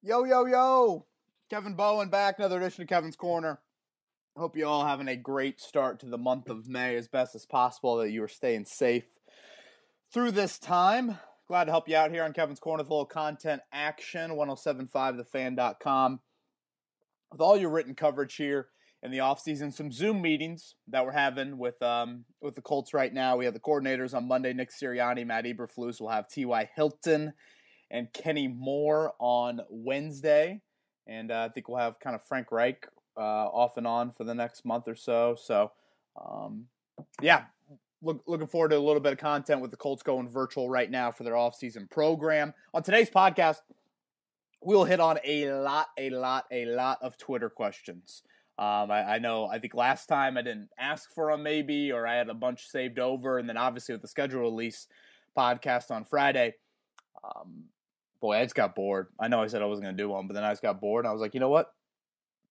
Yo, yo, yo! Kevin Bowen back, another edition of Kevin's Corner. Hope you all having a great start to the month of May as best as possible, that you are staying safe through this time. Glad to help you out here on Kevin's Corner with a little content action, 1075thefan.com. With all your written coverage here in the offseason, some Zoom meetings that we're having with the Colts right now. We have the coordinators on Monday, Nick Sirianni, Matt Eberflus. We'll have T.Y. Hilton and Kenny Moore on Wednesday. And I think we'll have kind of Frank Reich off and on for the next month or so. So, looking forward to a little bit of content with the Colts going virtual right now for their offseason program. On today's podcast, we'll hit on a lot of Twitter questions. I think last time I didn't ask for them maybe, or I had a bunch saved over. And then obviously with the schedule release podcast on Friday, I just got bored. I know I said I wasn't going to do one, but then I just got bored. I was like, you know what?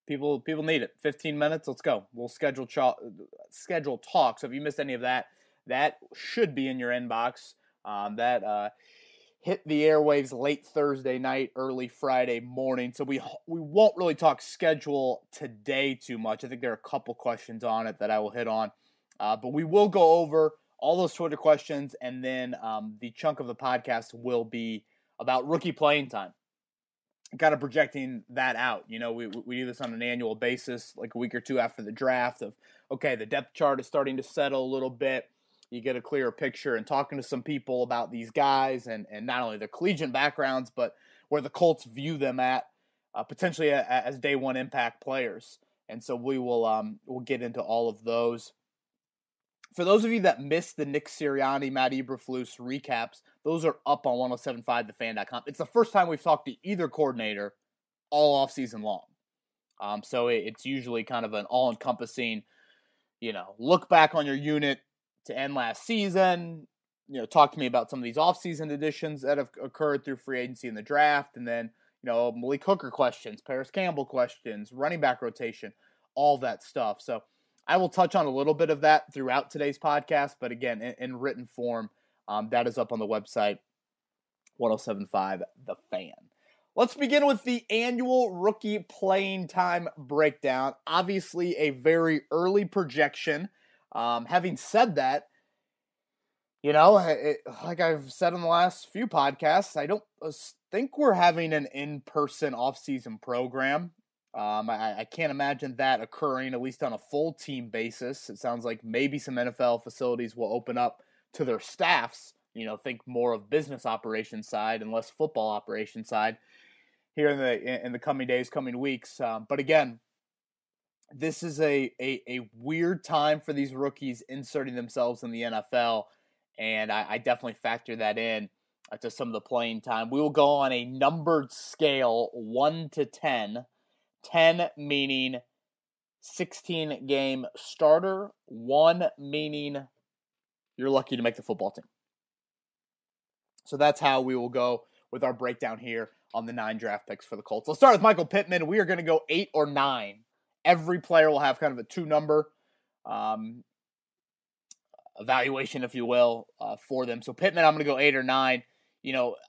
People need it. 15 minutes, let's go. We'll schedule talk. So if you missed any of that, that should be in your inbox. That hit the airwaves late Thursday night, early Friday morning. So we won't really talk schedule today too much. I think there are a couple questions on it that I will hit on. But we will go over all those Twitter questions, and then the chunk of the podcast will be about rookie playing time. Kind of projecting that out. You know, we do this on an annual basis, like a week or two after the draft of, okay, the depth chart is starting to settle a little bit. You get a clearer picture, and talking to some people about these guys and not only their collegiate backgrounds, but where the Colts view them at potentially as day one impact players. And so we'll get into all of those. For those of you that missed the Nick Sirianni, Matt Eberflus recaps, those are up on 1075thefan.com. It's the first time we've talked to either coordinator all offseason long. So it's usually kind of an all-encompassing, look back on your unit to end last season, talk to me about some of these offseason additions that have occurred through free agency and the draft, and then, Malik Hooker questions, Paris Campbell questions, running back rotation, all that stuff. So I will touch on a little bit of that throughout today's podcast, but again, in written form, that is up on the website, 1075 The Fan. Let's begin with the annual rookie playing time breakdown. Obviously, a very early projection. Having said that, like I've said in the last few podcasts, I don't think we're having an in-person off-season program. I can't imagine that occurring, at least on a full team basis. It sounds like maybe some NFL facilities will open up to their staffs, think more of business operations side and less football operations side here in the coming days, coming weeks. But again, this is a weird time for these rookies inserting themselves in the NFL, and I definitely factor that in to some of the playing time. We will go on a numbered scale, 1 to 10. 10 meaning 16-game starter, 1 meaning you're lucky to make the football team. So that's how we will go with our breakdown here on the 9 draft picks for the Colts. Let's start with Michael Pittman. We are going to go 8 or 9. Every player will have kind of a 2-number evaluation, if you will, for them. So Pittman, I'm going to go 8 or 9.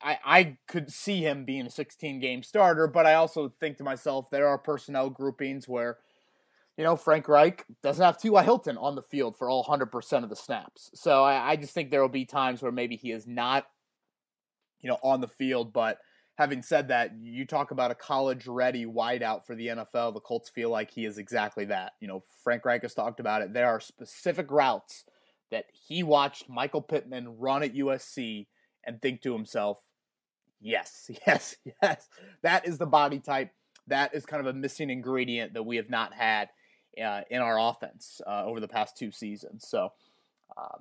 I could see him being a 16-game starter, but I also think to myself, there are personnel groupings where, Frank Reich doesn't have T.Y. Hilton on the field for all 100% of the snaps. So I just think there will be times where maybe he is not, on the field. But having said that, you talk about a college-ready wideout for the NFL. The Colts feel like he is exactly that. Frank Reich has talked about it. There are specific routes that he watched Michael Pittman run at USC and think to himself, yes, that is the body type. That is kind of a missing ingredient that we have not had in our offense over the past 2 seasons. So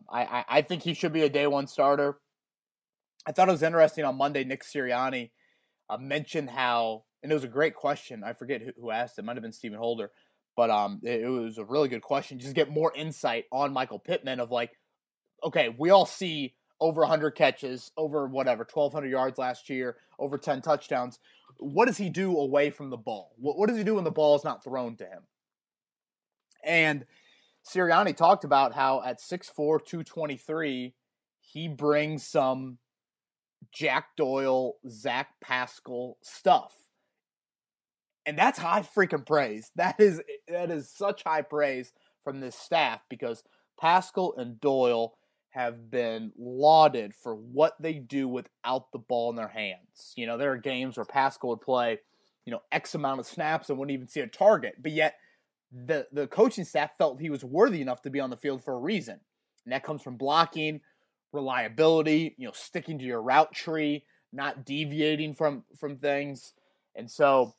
I think he should be a day one starter. I thought it was interesting on Monday, Nick Sirianni mentioned how, and it was a great question. I forget who asked it. It might have been Stephen Holder. But it was a really good question. Just get more insight on Michael Pittman of like, okay, we all see over 100 catches, over 1,200 yards last year, over 10 touchdowns. What does he do away from the ball? What does he do when the ball is not thrown to him? And Sirianni talked about how at 6'4", 223, he brings some Jack Doyle, Zach Pascal stuff And that's high freaking praise. That is such high praise from this staff because Pascal and Doyle have been lauded for what they do without the ball in their hands. You know, there are games where Pascal would play, X amount of snaps and wouldn't even see a target, but yet the coaching staff felt he was worthy enough to be on the field for a reason. And that comes from blocking, reliability, sticking to your route tree, not deviating from things. And so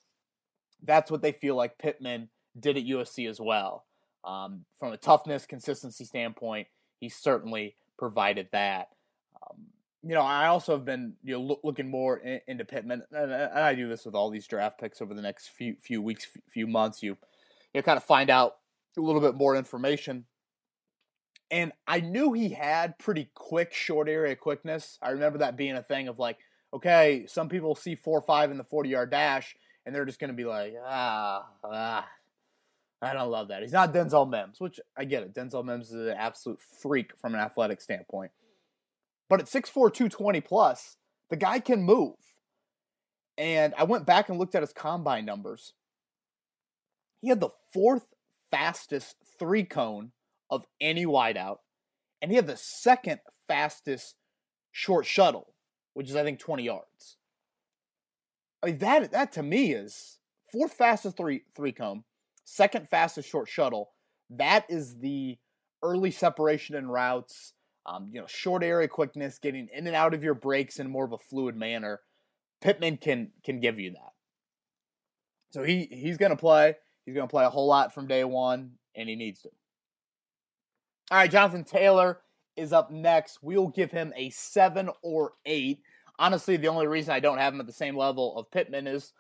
that's what they feel like Pittman did at USC as well. From a toughness, consistency standpoint, he certainly provided that. I also have been looking more into Pittman, and I do this with all these draft picks over the next few weeks, few months. You kind of find out a little bit more information. And I knew he had pretty quick short area quickness. I remember that being a thing of like, okay, some people see 4.5 in the 40-yard dash, and they're just going to be like, I don't love that. He's not Denzel Mims, which I get it. Denzel Mims is an absolute freak from an athletic standpoint. But at 6'4", 220 plus, the guy can move. And I went back and looked at his combine numbers. He had the fourth fastest three cone of any wideout, and he had the second fastest short shuttle, which is I think 20 yards. I mean that to me is fourth fastest three cone, second fastest short shuttle. That is the early separation in routes, short area quickness, getting in and out of your breaks in more of a fluid manner. Pittman can give you that. So he's going to play. He's going to play a whole lot from day one, and he needs to. All right, Jonathan Taylor is up next. We'll give him a 7 or 8. Honestly, the only reason I don't have him at the same level of Pittman is,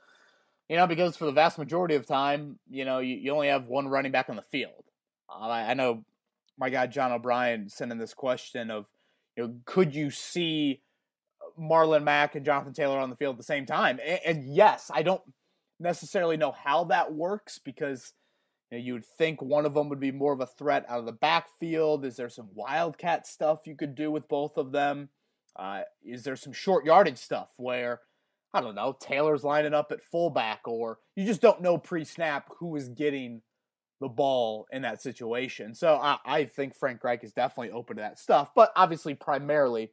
because for the vast majority of time, you only have one running back on the field. I know my guy John O'Brien sent in this question of, could you see Marlon Mack and Jonathan Taylor on the field at the same time? And yes, I don't necessarily know how that works because you would think one of them would be more of a threat out of the backfield. Is there some wildcat stuff you could do with both of them? Is there some short yardage stuff where, I don't know, Taylor's lining up at fullback, or you just don't know pre-snap who is getting the ball in that situation? So I think Frank Reich is definitely open to that stuff. But obviously, primarily,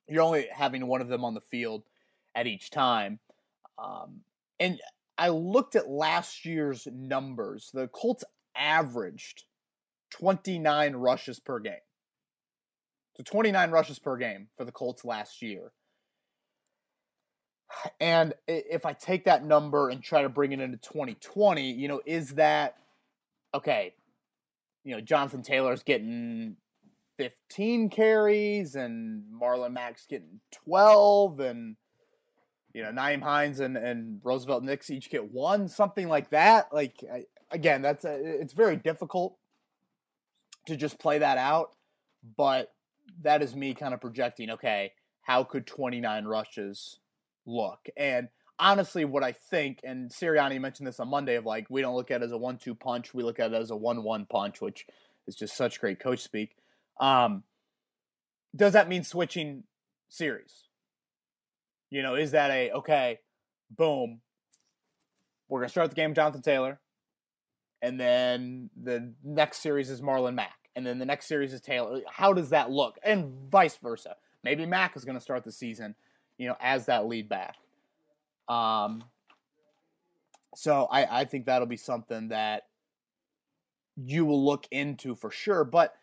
you're only having one of them on the field at each time. And I looked at last year's numbers. The Colts averaged 29 rushes per game. So 29 rushes per game for the Colts last year. And if I take that number and try to bring it into 2020, is that, okay, Jonathan Taylor's getting 15 carries and Marlon Mack's getting 12 and, Nyheim Hines and Roosevelt Nix each get 1, something like that. Like, again, it's very difficult to just play that out, but that is me kind of projecting, okay, how could 29 rushes look? And honestly, what I think, and Sirianni mentioned this on Monday, of like, we don't look at it as a 1-2 punch, we look at it as a 1-1 punch, which is just such great coach speak. Does that mean switching series? Is that okay, boom, we're going to start the game with Jonathan Taylor, and then the next series is Marlon Mack, and then the next series is Taylor. How does that look? And vice versa. Maybe Mack is going to start the season, as that lead back. So I think that'll be something that you will look into for sure, but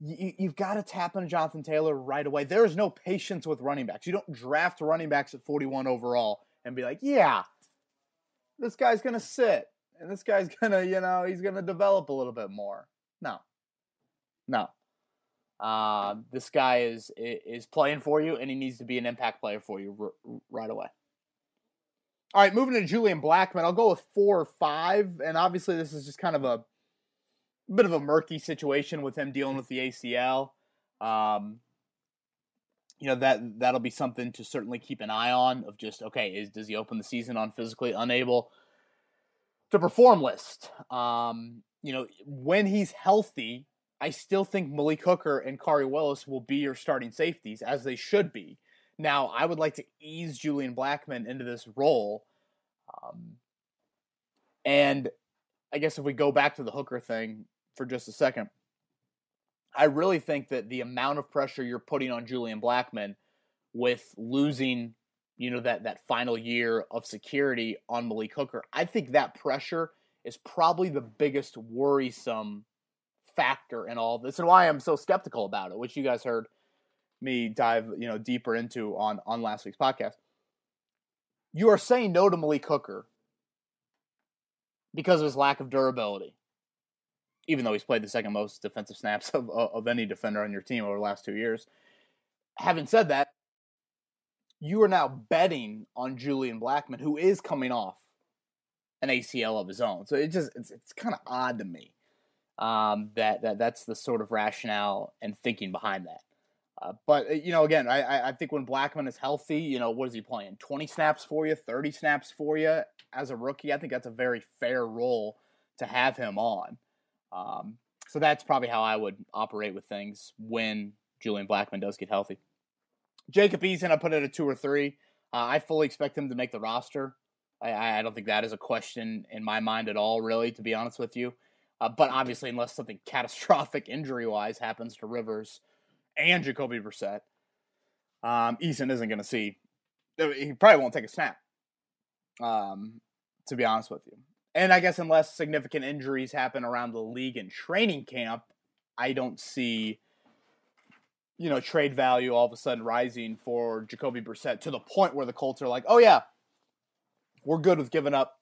you've got to tap into Jonathan Taylor right away. There is no patience with running backs. You don't draft running backs at 41 overall and be like, yeah, this guy's going to sit, and this guy's going to, he's going to develop a little bit more. No. This guy is playing for you, and he needs to be an impact player for you right away. All right, moving to Julian Blackmon, I'll go with 4 or 5, and obviously this is just kind of a bit of a murky situation with him dealing with the ACL. That'll be something to certainly keep an eye on, of just, okay, does he open the season on physically unable to perform list? When he's healthy, I still think Malik Hooker and Kari Willis will be your starting safeties, as they should be. Now, I would like to ease Julian Blackmon into this role And I guess if we go back to the Hooker thing for just a second, I really think that the amount of pressure you're putting on Julian Blackmon with losing, that final year of security on Malik Hooker, I think that pressure is probably the biggest worrisome factor in all of this, and why I'm so skeptical about it, which you guys heard me dive, deeper into on last week's podcast. You are saying no to Malik Hooker because of his lack of durability, even though he's played the second most defensive snaps of any defender on your team over the last 2 years. Having said that, you are now betting on Julian Blackmon, who is coming off an ACL of his own. So it's kind of odd to me that's the sort of rationale and thinking behind that. But again, I think when Blackmon is healthy, what is he playing? 20 snaps for you, 30 snaps for you as a rookie. I think that's a very fair role to have him on. So that's probably how I would operate with things when Julian Blackmon does get healthy. Jacob Eason, I put it at 2 or 3. I fully expect him to make the roster. I don't think that is a question in my mind at all, really, to be honest with you. But obviously, unless something catastrophic injury-wise happens to Rivers and Jacoby Brissett, Eason isn't going to see. He probably won't take a snap, to be honest with you. And I guess unless significant injuries happen around the league and training camp, I don't see, trade value all of a sudden rising for Jacoby Brissett to the point where the Colts are like, oh, yeah, we're good with giving up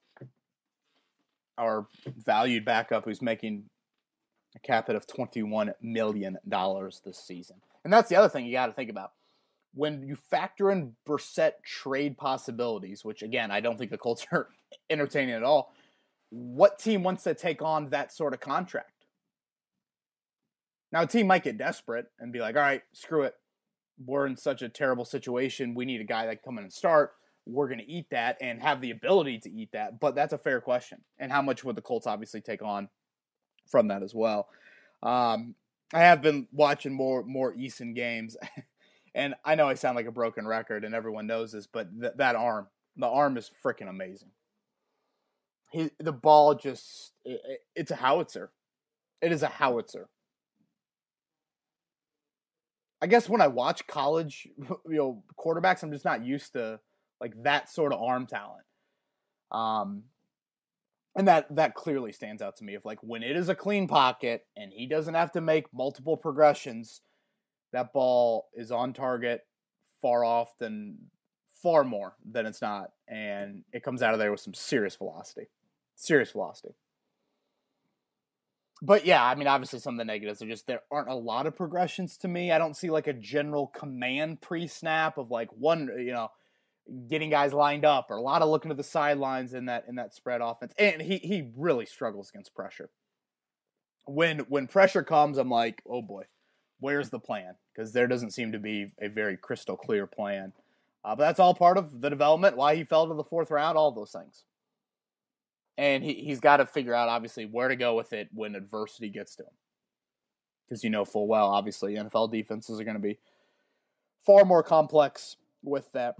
our valued backup who's making a cap hit of $21 million this season. And that's the other thing you got to think about. When you factor in Brissett trade possibilities, which, again, I don't think the Colts are entertaining at all, what team wants to take on that sort of contract? Now, a team might get desperate and be like, all right, screw it. We're in such a terrible situation. We need a guy that can come in and start. We're going to eat that and have the ability to eat that. But that's a fair question. And how much would the Colts obviously take on from that as well? I have been watching more Eason games. And I know I sound like a broken record and everyone knows this, but the arm is freaking amazing. The ball it's a howitzer. It is a howitzer. I guess when I watch college, quarterbacks, I'm just not used to like that sort of arm talent. And that clearly stands out to me. If like when it is a clean pocket and he doesn't have to make multiple progressions, that ball is on target far more than it's not. And it comes out of there with some serious velocity. But yeah, I mean, obviously some of the negatives are just there aren't a lot of progressions to me. I don't see like a general command pre-snap of like one, getting guys lined up or a lot of looking to the sidelines in that spread offense. And he really struggles against pressure. When pressure comes, I'm like, oh boy, where's the plan? Because there doesn't seem to be a very crystal clear plan. But that's all part of the development, why he fell to the 4th round, all those things. And he's got to figure out, obviously, where to go with it when adversity gets to him. Because full well, obviously, NFL defenses are going to be far more complex with that.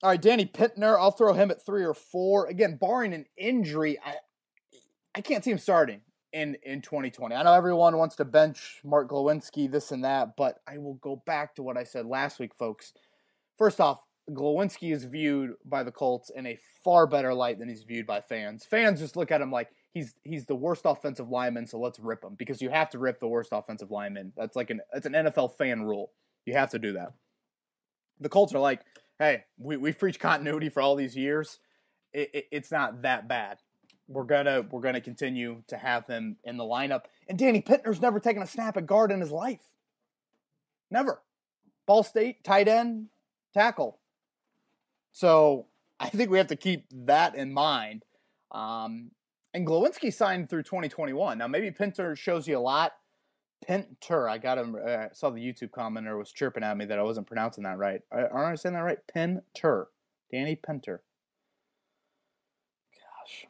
All right, Danny Pittner, I'll throw him at 3 or 4. Again, barring an injury, I can't see him starting in 2020. I know everyone wants to bench Mark Glowinski, this and that, but I will go back to what I said last week, folks. First off, Glowinski is viewed by the Colts in a far better light than he's viewed by fans. Fans just look at him like he's the worst offensive lineman, so let's rip him, because you have to rip the worst offensive lineman. That's an NFL fan rule. You have to do that. The Colts are like, hey, we've preached continuity for all these years. It's not that bad. We're gonna continue to have him in the lineup. And Danny Pittner's never taken a snap at guard in his life. Never. Ball State, tight end, tackle. So I think we have to keep that in mind. And Glowinski signed through 2021. Now, maybe Pinter shows you a lot. Pinter, I got him. I saw the YouTube commenter was chirping at me that I wasn't pronouncing that right. Aren't I saying that right? Pinter. Danny Pinter. Gosh.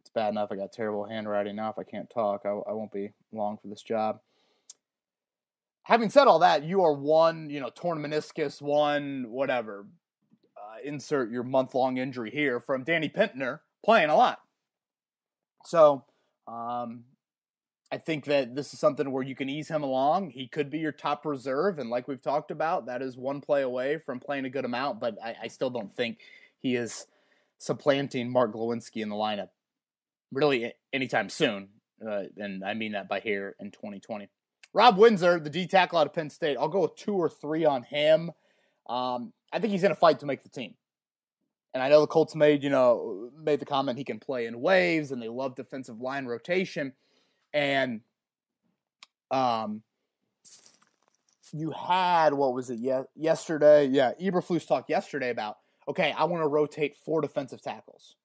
It's bad enough I got terrible handwriting. Now if I can't talk, I won't be long for this job. Having said all that, you are one, torn meniscus, one, whatever. Insert your month-long injury here from Danny Pittner playing a lot. So I think that this is something where you can ease him along. He could be your top reserve, and like we've talked about, that is one play away from playing a good amount, but I still don't think he is supplanting Mark Glowinski in the lineup really anytime soon, and I mean that by here in 2020. Rob Windsor, the D tackle out of Penn State, I'll go with 2 or 3 on him. I think he's in a fight to make the team. And I know the Colts made the comment he can play in waves, and they love defensive line rotation. And you had, what was it, yesterday? Yeah, Eberflus talked yesterday about, okay, I want to rotate 4 defensive tackles.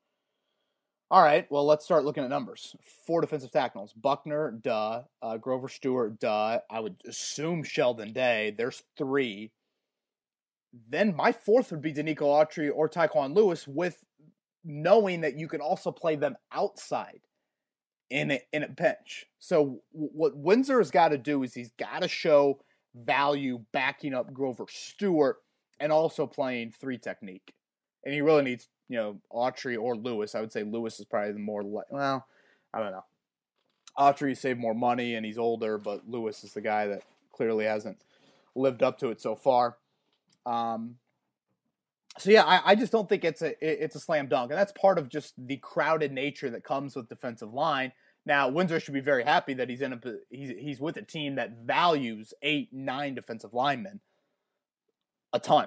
All right, well, let's start looking at numbers. 4 defensive tackles. Buckner, duh. Grover Stewart, duh. I would assume Sheldon Day. There's 3. Then my 4th would be Danico Autry or Tyquan Lewis, with knowing that you can also play them outside in a pinch. So what Windsor has got to do is he's got to show value backing up Grover Stewart and also playing 3 technique. And he really needs, Autry or Lewis. I would say Lewis is probably the more, I don't know. Autry saved more money and he's older, but Lewis is the guy that clearly hasn't lived up to it so far. So yeah, I just don't think it's a slam dunk, and that's part of just the crowded nature that comes with defensive line. Now, Windsor should be very happy that he's with a team that values 8, 9 defensive linemen a ton.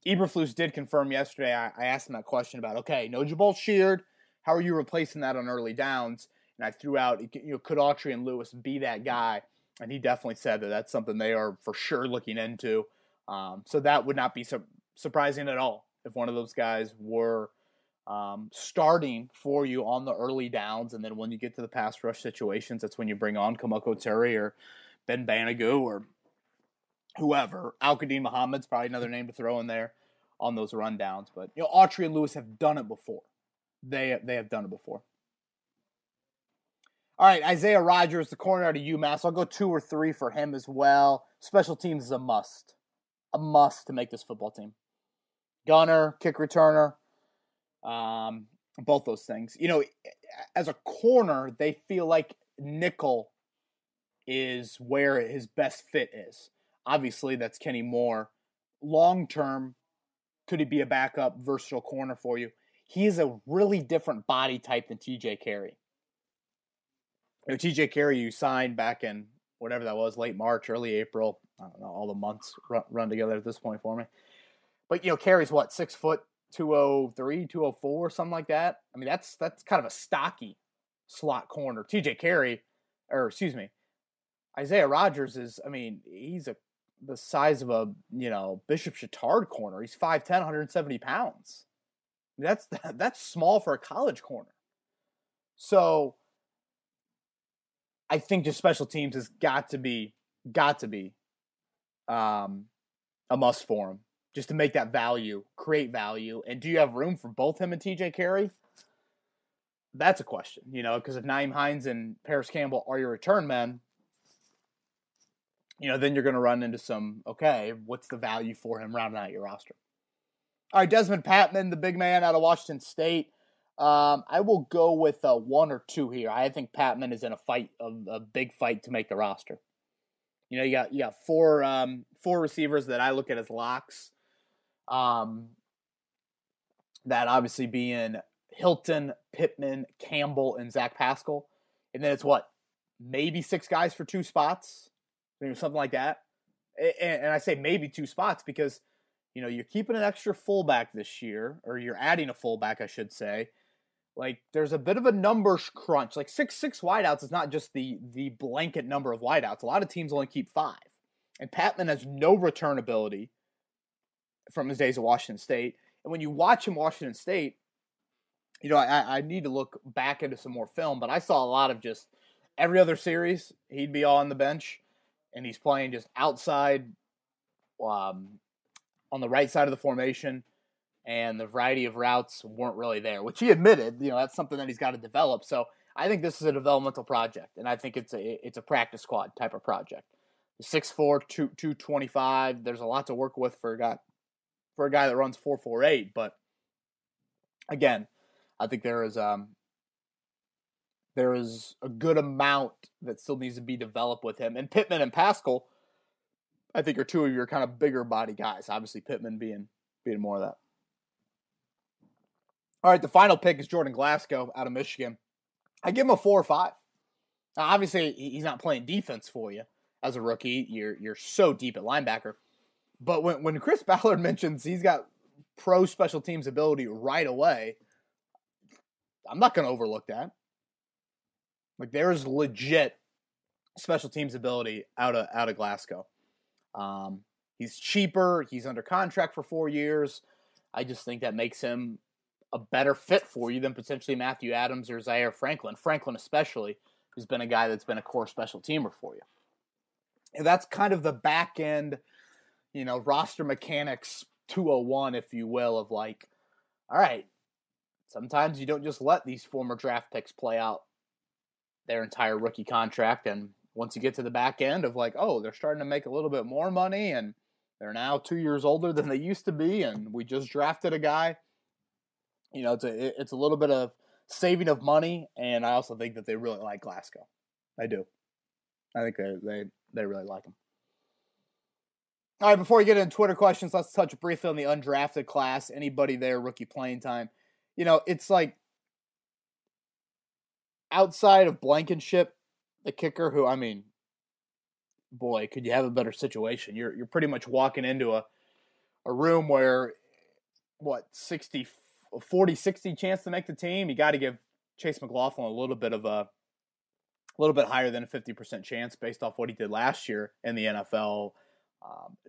Eberflus did confirm yesterday. I asked him that question about, okay, no Jabal Sheard, how are you replacing that on early downs? And I threw out, could Autry and Lewis be that guy? And he definitely said that that's something they are for sure looking into. So that would not be surprising at all if one of those guys were starting for you on the early downs. And then when you get to the pass rush situations, that's when you bring on Kamoko Terry or Ben Banogu or whoever. Al-Qadim Muhammad's probably another name to throw in there on those rundowns. But, Autry and Lewis have done it before. They have done it before. All right, Isaiah Rodgers, the corner out of UMass. I'll go 2 or 3 for him as well. Special teams is a must. A must to make this football team. Gunner, kick returner, both those things. As a corner, they feel like nickel is where his best fit is. Obviously, that's Kenny Moore. Long term, could he be a backup, versatile corner for you? He is a really different body type than TJ Carey. TJ Carey, you signed back in whatever that was, late March, early April. I don't know, all the months run together at this point for me. But, Carey's what, 6 foot, 203, 204, something like that? I mean, that's kind of a stocky slot corner. Isaiah Rodgers is, he's the size of a, Bishop Chatard corner. He's 5'10", 170 pounds. That's small for a college corner. So I think just special teams has got to be a must for him, just to make that value, create value. And do you have room for both him and TJ Carey? That's a question, because if Nyheim Hines and Paris Campbell are your return men, then you're going to run into some, okay, what's the value for him rounding out your roster? All right, Desmond Patman, the big man out of Washington State. I will go with 1 or 2 here. I think Patman is in a big fight to make the roster. You got 4 receivers that I look at as locks. That obviously being Hilton, Pittman, Campbell, and Zach Pascal. And then it's maybe 6 guys for 2 spots, something like that. And I say maybe 2 spots because, you're keeping an extra fullback this year, or you're adding a fullback, I should say. Like, there's a bit of a numbers crunch. Like, 6 wideouts is not just the blanket number of wideouts. A lot of teams only keep 5. And Patman has no return ability from his days at Washington State. And when you watch him Washington State, I need to look back into some more film, but I saw a lot of just every other series, he'd be on the bench, and he's playing just outside on the right side of the formation, and the variety of routes weren't really there, which he admitted, that's something that he's got to develop. So I think this is a developmental project, and I think it's a practice squad type of project. 6'4", 225, there's a lot to work with for a guy that runs 4.48, but again, I think there is there is a good amount that still needs to be developed with him. And Pittman and Pascal, I think, are two of your kind of bigger body guys. Obviously, Pittman being more of that. All right, the final pick is Jordan Glasgow out of Michigan. I give him a 4 or 5. Now, obviously, he's not playing defense for you as a rookie. You're so deep at linebacker. But when Chris Ballard mentions he's got pro special teams ability right away, I'm not going to overlook that. Like, there's legit special teams ability out of Glasgow. He's cheaper. He's under contract for 4 years. I just think that makes him a better fit for you than potentially Matthew Adams or Zaire Franklin. Franklin especially, who's been a guy that's been a core special teamer for you. And that's kind of the back end, roster mechanics 201, if you will, of like, all right, sometimes you don't just let these former draft picks play out their entire rookie contract. And once you get to the back end of like, oh, they're starting to make a little bit more money and they're now 2 years older than they used to be, and we just drafted a guy. It's a little bit of saving of money, and I also think that they really like Glasgow. I do. I think they really like him. All right, before we get into Twitter questions, let's touch briefly on the undrafted class. Anybody there, rookie playing time? It's like outside of Blankenship, the kicker, who, I mean, boy, could you have a better situation? You're pretty much walking into a room where, 40-60 chance to make the team. You got to give Chase McLaughlin a little bit higher than a 50% chance based off what he did last year in the NFL.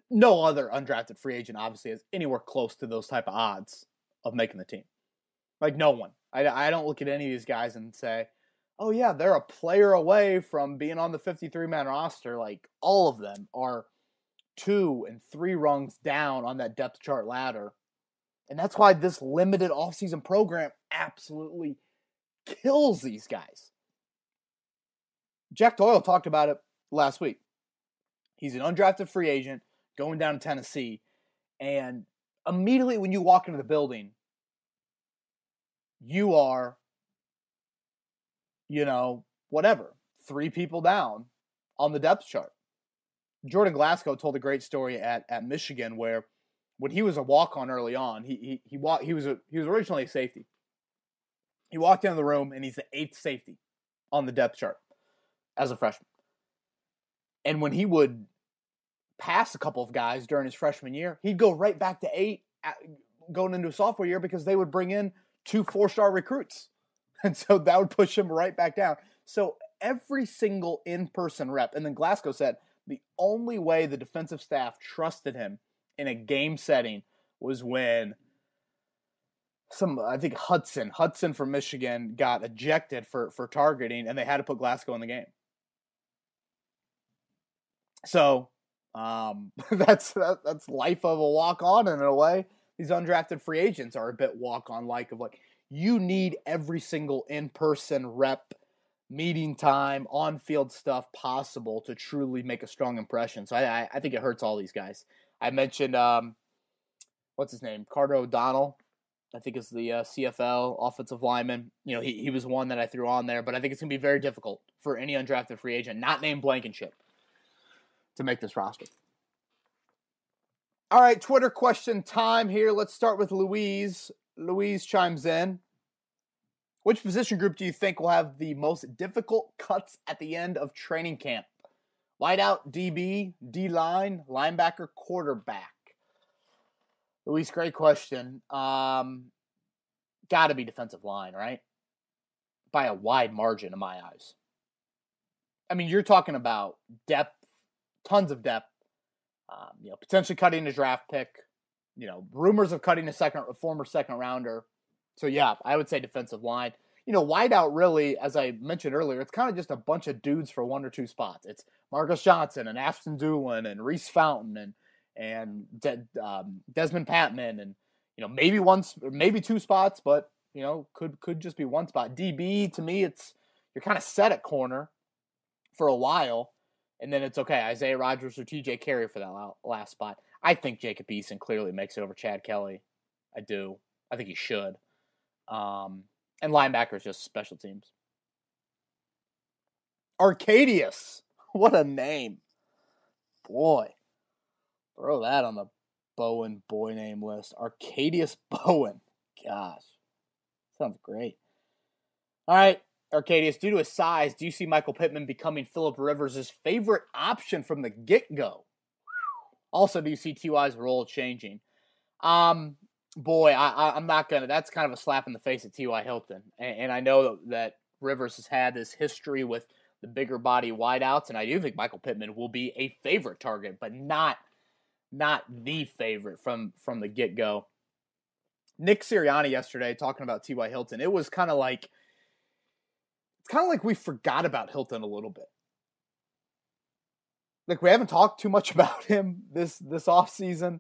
No other undrafted free agent obviously is anywhere close to those type of odds of making the team. Like, no one. I don't look at any of these guys and say, oh yeah, they're a player away from being on the 53-man roster. Like, all of them are 2 and 3 rungs down on that depth chart ladder. And that's why this limited offseason program absolutely kills these guys. Jack Doyle talked about it last week. He's an undrafted free agent going down to Tennessee. And immediately when you walk into the building, you are, 3 people down on the depth chart. Jordan Glasgow told a great story at Michigan where when he was a walk-on early on, he was originally a safety. He walked into the room and he's the 8th safety on the depth chart as a freshman. And when he would pass a couple of guys during his freshman year, he'd go right back to 8 going into a sophomore year because they would bring in 2 4-star recruits. And so that would push him right back down. So every single in-person rep, and then Glasgow said the only way the defensive staff trusted him in a game setting was when I think Hudson from Michigan got ejected for targeting, and they had to put Glasgow in the game. So that's life of a walk-on, and in a way, these undrafted free agents are a bit walk-on-like of like, you need every single in-person rep, meeting time, on-field stuff possible to truly make a strong impression. So I think it hurts all these guys. I mentioned, what's his name? Carter O'Donnell, I think is the CFL offensive lineman. He was one that I threw on there, but I think it's going to be very difficult for any undrafted free agent, not named Blankenship, to make this roster. All right, Twitter question time here. Let's start with Louise. Louise chimes in. Which position group do you think will have the most difficult cuts at the end of training camp? Wideout, DB, D-line, linebacker, quarterback. Luis, great question. Got to be defensive line, right? By a wide margin in my eyes. I mean, you're talking about depth, tons of depth. Potentially cutting a draft pick. Rumors of cutting a former second rounder. So yeah, I would say defensive line. Wideout really, as I mentioned earlier, it's kind of just a bunch of dudes for 1 or 2 spots. It's Marcus Johnson and Ashton Doolin and Reese Fountain and Desmond Patman and maybe 2 spots, but could just be 1 spot. DB, to me, you're kind of set at corner for a while, and then it's okay, Isaiah Rodgers or TJ Carey for that last spot. I think Jacob Eason clearly makes it over Chad Kelly. I do. I think he should. And linebacker is just special teams. Arcadius. What a name. Boy. Throw that on the Bowen boy name list. Arcadius Bowen. Gosh. Sounds great. All right, Arcadius, due to his size, do you see Michael Pittman becoming Phillip Rivers' favorite option from the get-go? Also, do you see T.Y.'s role changing? Boy, I'm not going to. That's kind of a slap in the face at T.Y. Hilton. And I know that Rivers has had this history with the bigger body wideouts, and I do think Michael Pittman will be a favorite target, but not the favorite from the get-go. Nick Sirianni yesterday talking about T.Y. Hilton, it was kind of like we forgot about Hilton a little bit. Like, we haven't talked too much about him this offseason.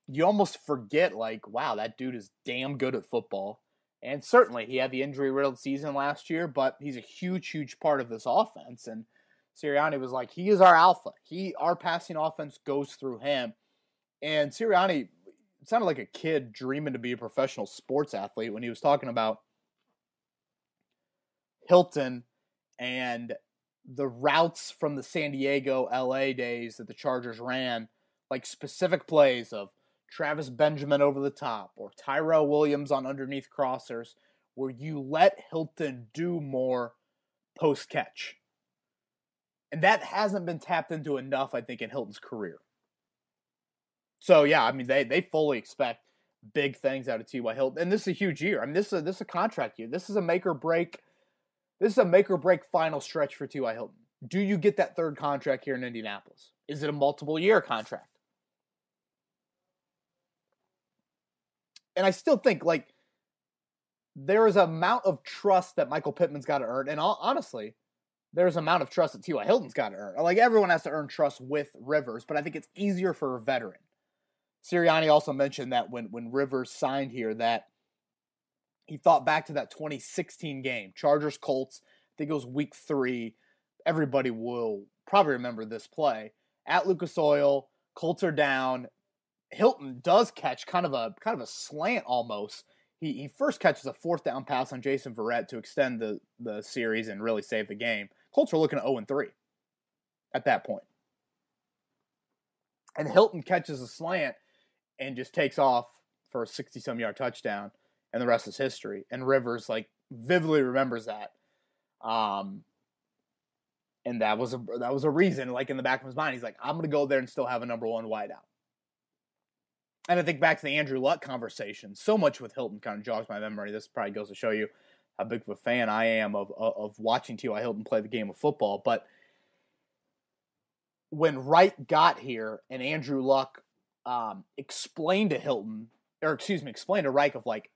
You almost forget, like, wow, that dude is damn good at football. And certainly he had the injury-riddled season last year, but he's a huge, huge part of this offense. And Sirianni was like, he is our alpha. Our passing offense goes through him. And Sirianni sounded like a kid dreaming to be a professional sports athlete when he was talking about Hilton and the routes from the San Diego, LA days that the Chargers ran, like specific plays of Travis Benjamin over the top or Tyrell Williams on underneath crossers, where you let Hilton do more post-catch. And that hasn't been tapped into enough, I think, in Hilton's career. So, yeah, I mean, they fully expect big things out of T.Y. Hilton. And this is a huge year. I mean, this is a contract year. This is a make-or-break final stretch for T.Y. Hilton. Do you get that third contract here in Indianapolis? Is it a multiple-year contract? And I still think, like, there is an amount of trust that Michael Pittman's got to earn. And honestly, there's an amount of trust that T.Y. Hilton's got to earn. Like, everyone has to earn trust with Rivers, but I think it's easier for a veteran. Sirianni also mentioned that when Rivers signed here that he thought back to that 2016 game, Chargers Colts. I think it was week 3. Everybody will probably remember this play. At Lucas Oil, Colts are down. Hilton does catch kind of a slant almost. He first catches a 4th down pass on Jason Verrett to extend the series and really save the game. Colts are looking at 0-3 at that point. And Hilton catches a slant and just takes off for a 60-some yard touchdown. And the rest is history. And Rivers, like, vividly remembers that. And that was a reason, like, in the back of his mind. He's like, I'm going to go there and still have a number 1 wideout. And I think back to the Andrew Luck conversation. So much with Hilton kind of jogs my memory. This probably goes to show you how big of a fan I am of watching T.Y. Hilton play the game of football. But when Wright got here and Andrew Luck explained to Reich of, like,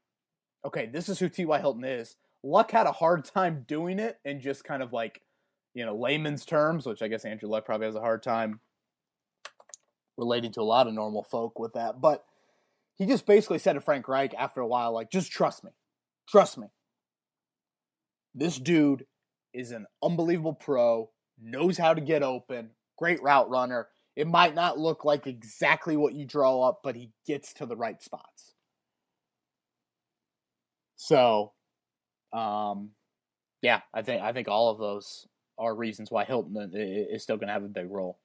okay, this is who T.Y. Hilton is. Luck had a hard time doing it in just kind of like, layman's terms, which I guess Andrew Luck probably has a hard time relating to a lot of normal folk with that. But he just basically said to Frank Reich after a while, like, just trust me. Trust me. This dude is an unbelievable pro, knows how to get open, great route runner. It might not look like exactly what you draw up, but he gets to the right spots. So, yeah, I think all of those are reasons why Hilton is still going to have a big role.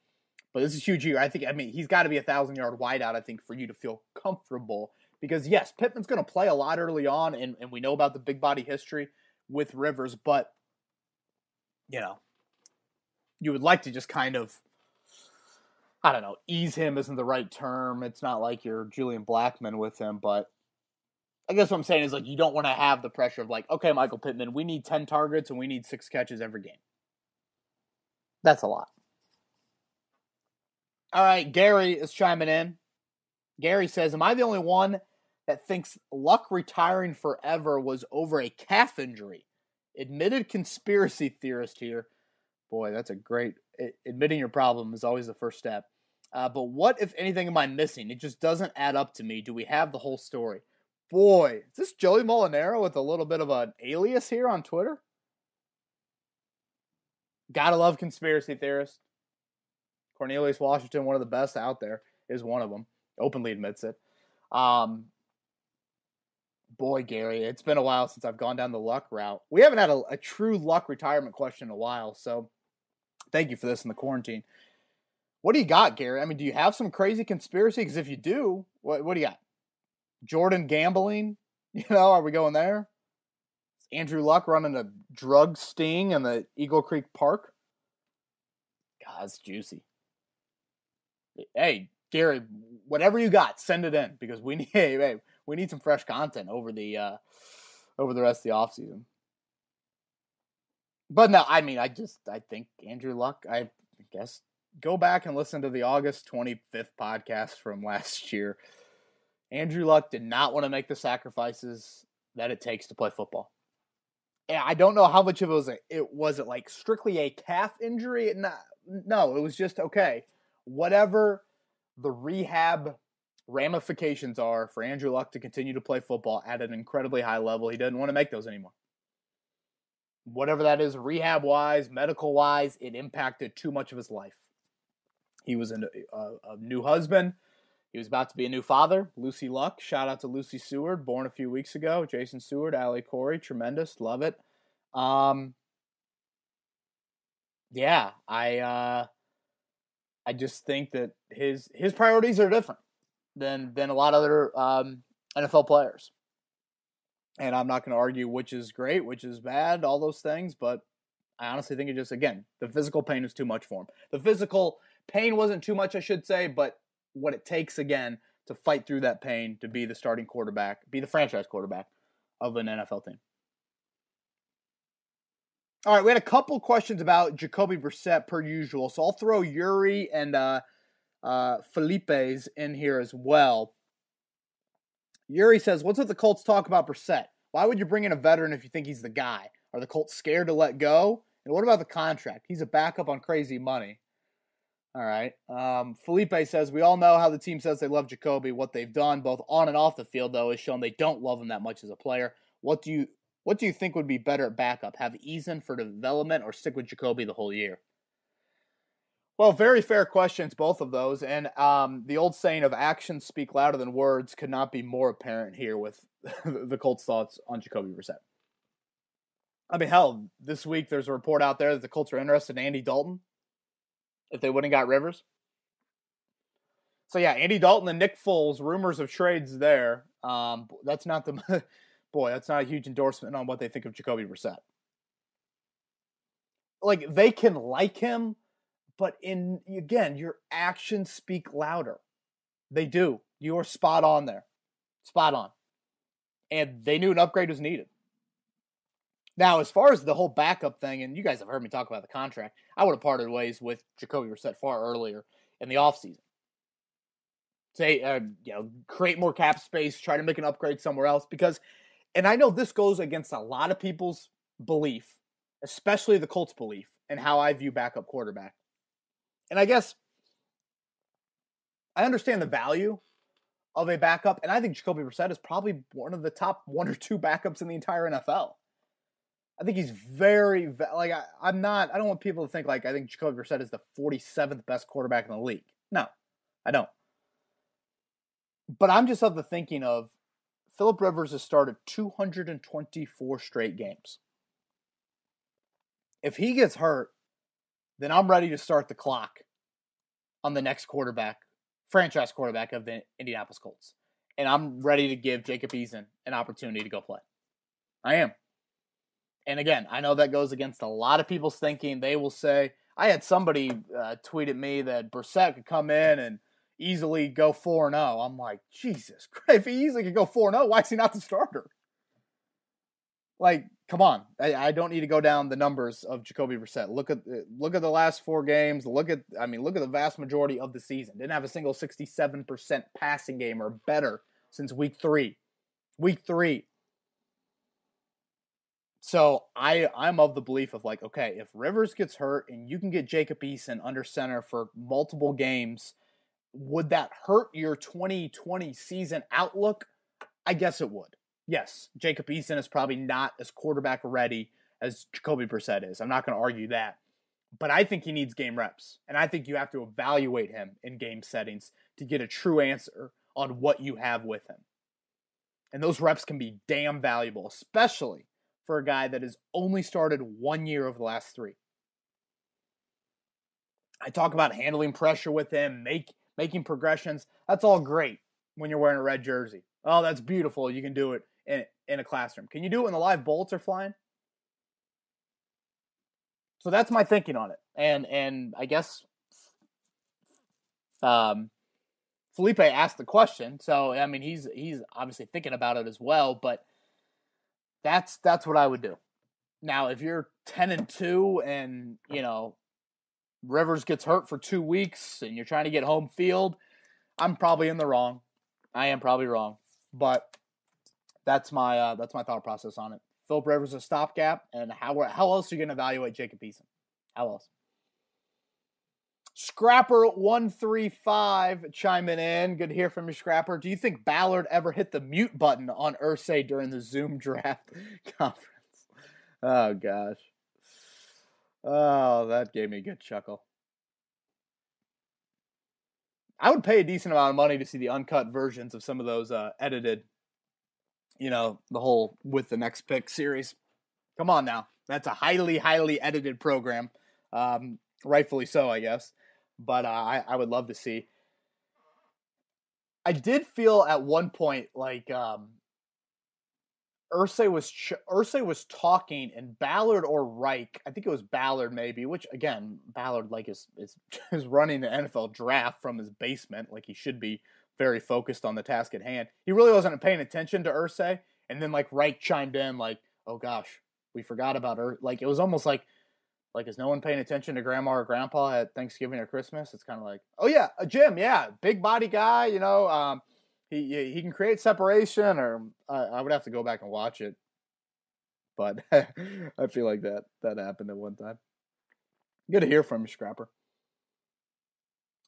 But this is a huge year. I mean, he's got to be a 1,000-yard wideout, I think, for you to feel comfortable. Because, yes, Pittman's going to play a lot early on, and we know about the big body history with Rivers. But, you would like to just kind of, I don't know, ease him isn't the right term. It's not like you're Julian Blackman with him. But I guess what I'm saying is, like, you don't want to have the pressure of, like, okay, Michael Pittman, we need 10 targets and we need 6 catches every game. That's a lot. All right, Gary is chiming in. Gary says, am I the only one that thinks Luck retiring forever was over a calf injury? Admitted conspiracy theorist here. Boy, that's a great... Admitting your problem is always the first step. But what, if anything, am I missing? It just doesn't add up to me. Do we have the whole story? Boy, is this Joey Molinaro with a little bit of an alias here on Twitter? Gotta love conspiracy theorists. Cornelius Washington, one of the best out there, is one of them. Openly admits it. Boy, Gary, it's been a while since I've gone down the Luck route. We haven't had a true Luck retirement question in a while, so thank you for this in the quarantine. What do you got, Gary? I mean, do you have some crazy conspiracy? Because if you do, what do you got? Jordan gambling? Are we going there? Is Andrew Luck running a drug sting in the Eagle Creek Park? God, that's juicy. Hey, Gary, whatever you got, send it in because we need some fresh content over the rest of the offseason. But no, I mean, I think Andrew Luck, I guess, go back and listen to the August 25th podcast from last year. Andrew Luck did not want to make the sacrifices that it takes to play football. And I don't know how much of it was like strictly a calf injury. No, it was just, okay, whatever the rehab ramifications are for Andrew Luck to continue to play football at an incredibly high level, he doesn't want to make those anymore. Whatever that is, rehab-wise, medical-wise, it impacted too much of his life. He was a new husband. He was about to be a new father. Lucy Luck, shout out to Lucy Seward, born a few weeks ago. Jason Seward, Allie Corey, tremendous, love it. Yeah, I just think that his priorities are different than a lot of other NFL players. And I'm not going to argue which is great, which is bad, all those things, but I honestly think it just, again, the physical pain is too much for him. The physical pain wasn't too much, I should say, but what it takes, again, to fight through that pain, to be the starting quarterback, be the franchise quarterback of an NFL team. All right, we had a couple questions about Jacoby Brissett per usual, so I'll throw Yuri and Felipe's in here as well. Yuri says, what's with the Colts talk about Brissett? Why would you bring in a veteran if you think he's the guy? Are the Colts scared to let go? And what about the contract? He's a backup on crazy money. All right. Felipe says, we all know how the team says they love Jacoby. What they've done, both on and off the field, though, is shown they don't love him that much as a player. What do you think would be better at backup? Have Eason for development or stick with Jacoby the whole year? Well, very fair questions, both of those. And the old saying of actions speak louder than words could not be more apparent here with the Colts' thoughts on Jacoby Brissett. I mean, hell, this week there's a report out there that the Colts are interested in Andy Dalton if they wouldn't got Rivers. So, yeah, Andy Dalton and Nick Foles, rumors of trades there. That's not that's not a huge endorsement on what they think of Jacoby Brissett. Like, they can like him, but again, your actions speak louder. They do. You're spot on there. Spot on. And they knew an upgrade was needed. Now, as far as the whole backup thing, and you guys have heard me talk about the contract, I would have parted ways with Jacoby Brissett far earlier in the offseason. Say, create more cap space, try to make an upgrade somewhere else. Because, and I know this goes against a lot of people's belief, especially the Colts' belief, in how I view backup quarterback. And I guess I understand the value of a backup, and I think Jacoby Brissett is probably one of the top one or two backups in the entire NFL. I think he's very, like, I don't want people to think, like, I think Jacoby Brissett is the 47th best quarterback in the league. No, I don't. But I'm just of the thinking of Phillip Rivers has started 224 straight games. If he gets hurt, then I'm ready to start the clock on the next franchise quarterback of the Indianapolis Colts. And I'm ready to give Jacob Eason an opportunity to go play. I am. And again, I know that goes against a lot of people's thinking. They will say, I had somebody tweet at me that Brissett could come in and easily go 4-0. I'm like, Jesus Christ, if he easily could go 4-0, why is he not the starter? Like, come on. I don't need to go down the numbers of Jacoby Brissett. Look at the last 4 games. Look at the vast majority of the season. Didn't have a single 67% passing game or better since week 3. Week 3. So I'm of the belief of, like, okay, if Rivers gets hurt and you can get Jacob Eason under center for multiple games, would that hurt your 2020 season outlook? I guess it would. Yes, Jacob Eason is probably not as quarterback ready as Jacoby Brissett is. I'm not going to argue that. But I think he needs game reps. And I think you have to evaluate him in game settings to get a true answer on what you have with him. And those reps can be damn valuable, especially for a guy that has only started 1 year of the last 3. I talk about handling pressure with him, making progressions. That's all great when you're wearing a red jersey. Oh, that's beautiful. You can do it in a classroom. Can you do it when the live bullets are flying? So that's my thinking on it. And I guess Felipe asked the question. So, I mean, he's obviously thinking about it as well, but that's what I would do. Now, if you're 10-2 and, you know, Rivers gets hurt for 2 weeks and you're trying to get home field, I'm probably in the wrong. I am probably wrong, but that's my thought process on it. Philip Rivers a stopgap, and how else are you going to evaluate Jacob Eason? How else? Scrapper135 chiming in. Good to hear from you, Scrapper. Do you think Ballard ever hit the mute button on Irsay during the Zoom draft conference? Oh, gosh. Oh, that gave me a good chuckle. I would pay a decent amount of money to see the uncut versions of some of those edited, you know, the whole With the Next Pick series. Come on now. That's a highly, highly edited program. Rightfully so, I guess. But I would love to see. I did feel at one point like Irsay was talking, and Ballard or Reich, I think it was Ballard maybe, which again, Ballard like is running the NFL draft from his basement, like he should be very focused on the task at hand. He really wasn't paying attention to Irsay, and then like Reich chimed in like, "Oh gosh, we forgot about Irsay." Like it was almost like is no one paying attention to Grandma or Grandpa at Thanksgiving or Christmas? It's kind of like, oh yeah, Jim, yeah, big body guy, you know. He can create separation, or I would have to go back and watch it. But I feel like that happened at one time. Good to hear from you, Scrapper.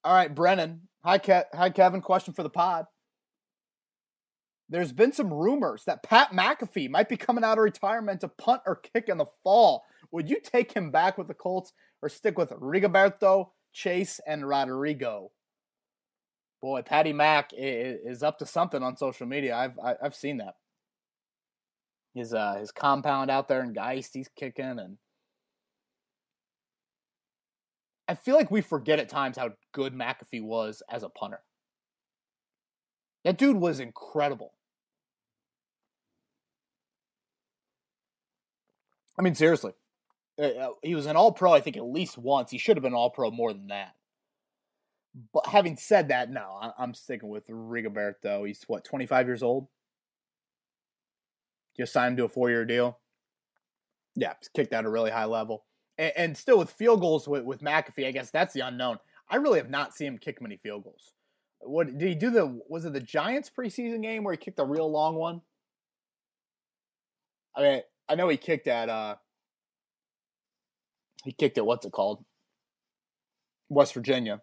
All right, Brennan. Hi, Kevin. Question for the pod. There's been some rumors that Pat McAfee might be coming out of retirement to punt or kick in the fall. Would you take him back with the Colts or stick with Rigoberto, Chase, and Rodrigo? Boy, Patty Mac is up to something on social media. I've seen that. His compound out there in Geist, he's kicking, and I feel like we forget at times how good McAfee was as a punter. That dude was incredible. I mean, seriously. He was an All-Pro, I think, at least once. He should have been All-Pro more than that. But having said that, no, I'm sticking with Rigoberto. He's, 25 years old? Just signed him to a 4-year deal. Yeah, he's kicked at a really high level. And still with field goals with McAfee, I guess that's the unknown. I really have not seen him kick many field goals. What did he do? Was it the Giants preseason game where he kicked a real long one? I mean, I know he kicked at what's it called? West Virginia.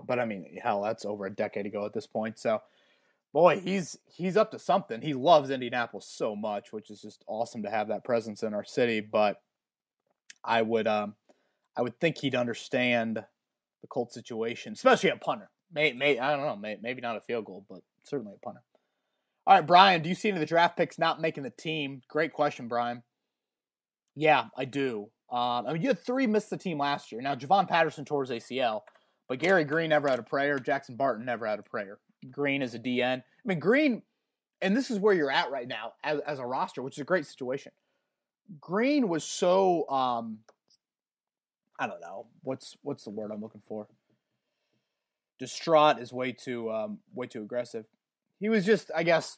But I mean, hell, that's over a decade ago at this point. So, boy, he's up to something. He loves Indianapolis so much, which is just awesome to have that presence in our city. But I would think he'd understand the Colts situation, especially a punter. I don't know, maybe not a field goal, but certainly a punter. All right, Brian, do you see any of the draft picks not making the team? Great question, Brian. Yeah, I do. I mean, you had 3 miss the team last year. Now, Javon Patterson tore his ACL, but Gary Green never had a prayer. Jackson Barton never had a prayer. Green is a DN. I mean, Green, and this is where you're at right now as a roster, which is a great situation. Green was so, I don't know, what's the word I'm looking for? Distraught is way too aggressive. He was just, I guess,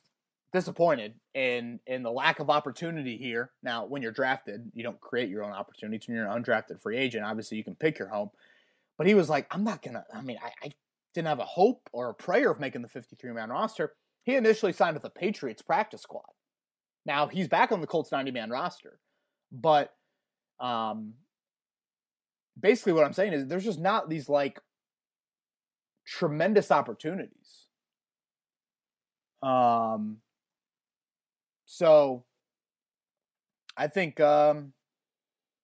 disappointed in the lack of opportunity here. Now, when you're drafted, you don't create your own opportunities. When you're an undrafted free agent, obviously you can pick your home. But he was like, I didn't have a hope or a prayer of making the 53-man roster. He initially signed with the Patriots practice squad. Now, he's back on the Colts 90-man roster. But basically what I'm saying is there's just not these, like, tremendous opportunities. So I think on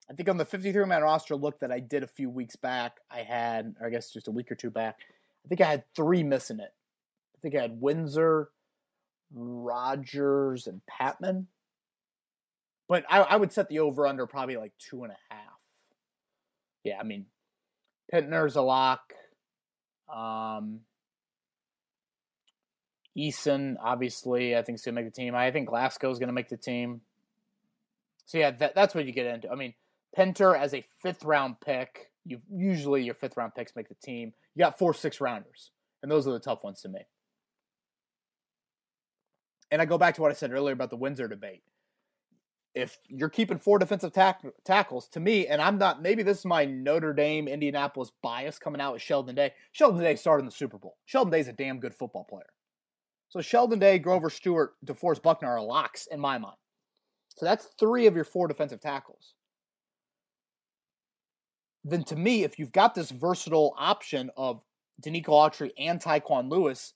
the 53-man roster look that I did a few weeks back, I had, or I guess just a week or two back, I think I had 3 missing it. I think I had Windsor, Rodgers and Patman. But I would set the over-under probably like 2.5. Yeah, I mean, Pittner's a lock. Eason, obviously, I think is going to make the team. I think Glasgow's going to make the team. So, yeah, that's what you get into. I mean, Pinter as a 5th-round pick, usually your 5th-round picks make the team. You got 4 6-rounders, and those are the tough ones to me. And I go back to what I said earlier about the Windsor debate. If you're keeping 4 defensive tackles, to me, and I'm not, maybe this is my Notre Dame, Indianapolis bias coming out with Sheldon Day. Sheldon Day started in the Super Bowl. Sheldon Day's a damn good football player. So Sheldon Day, Grover Stewart, DeForest Buckner are locks in my mind. So that's 3 of your 4 defensive tackles. Then to me, if you've got this versatile option of Danico Autry and Tyquan Lewis,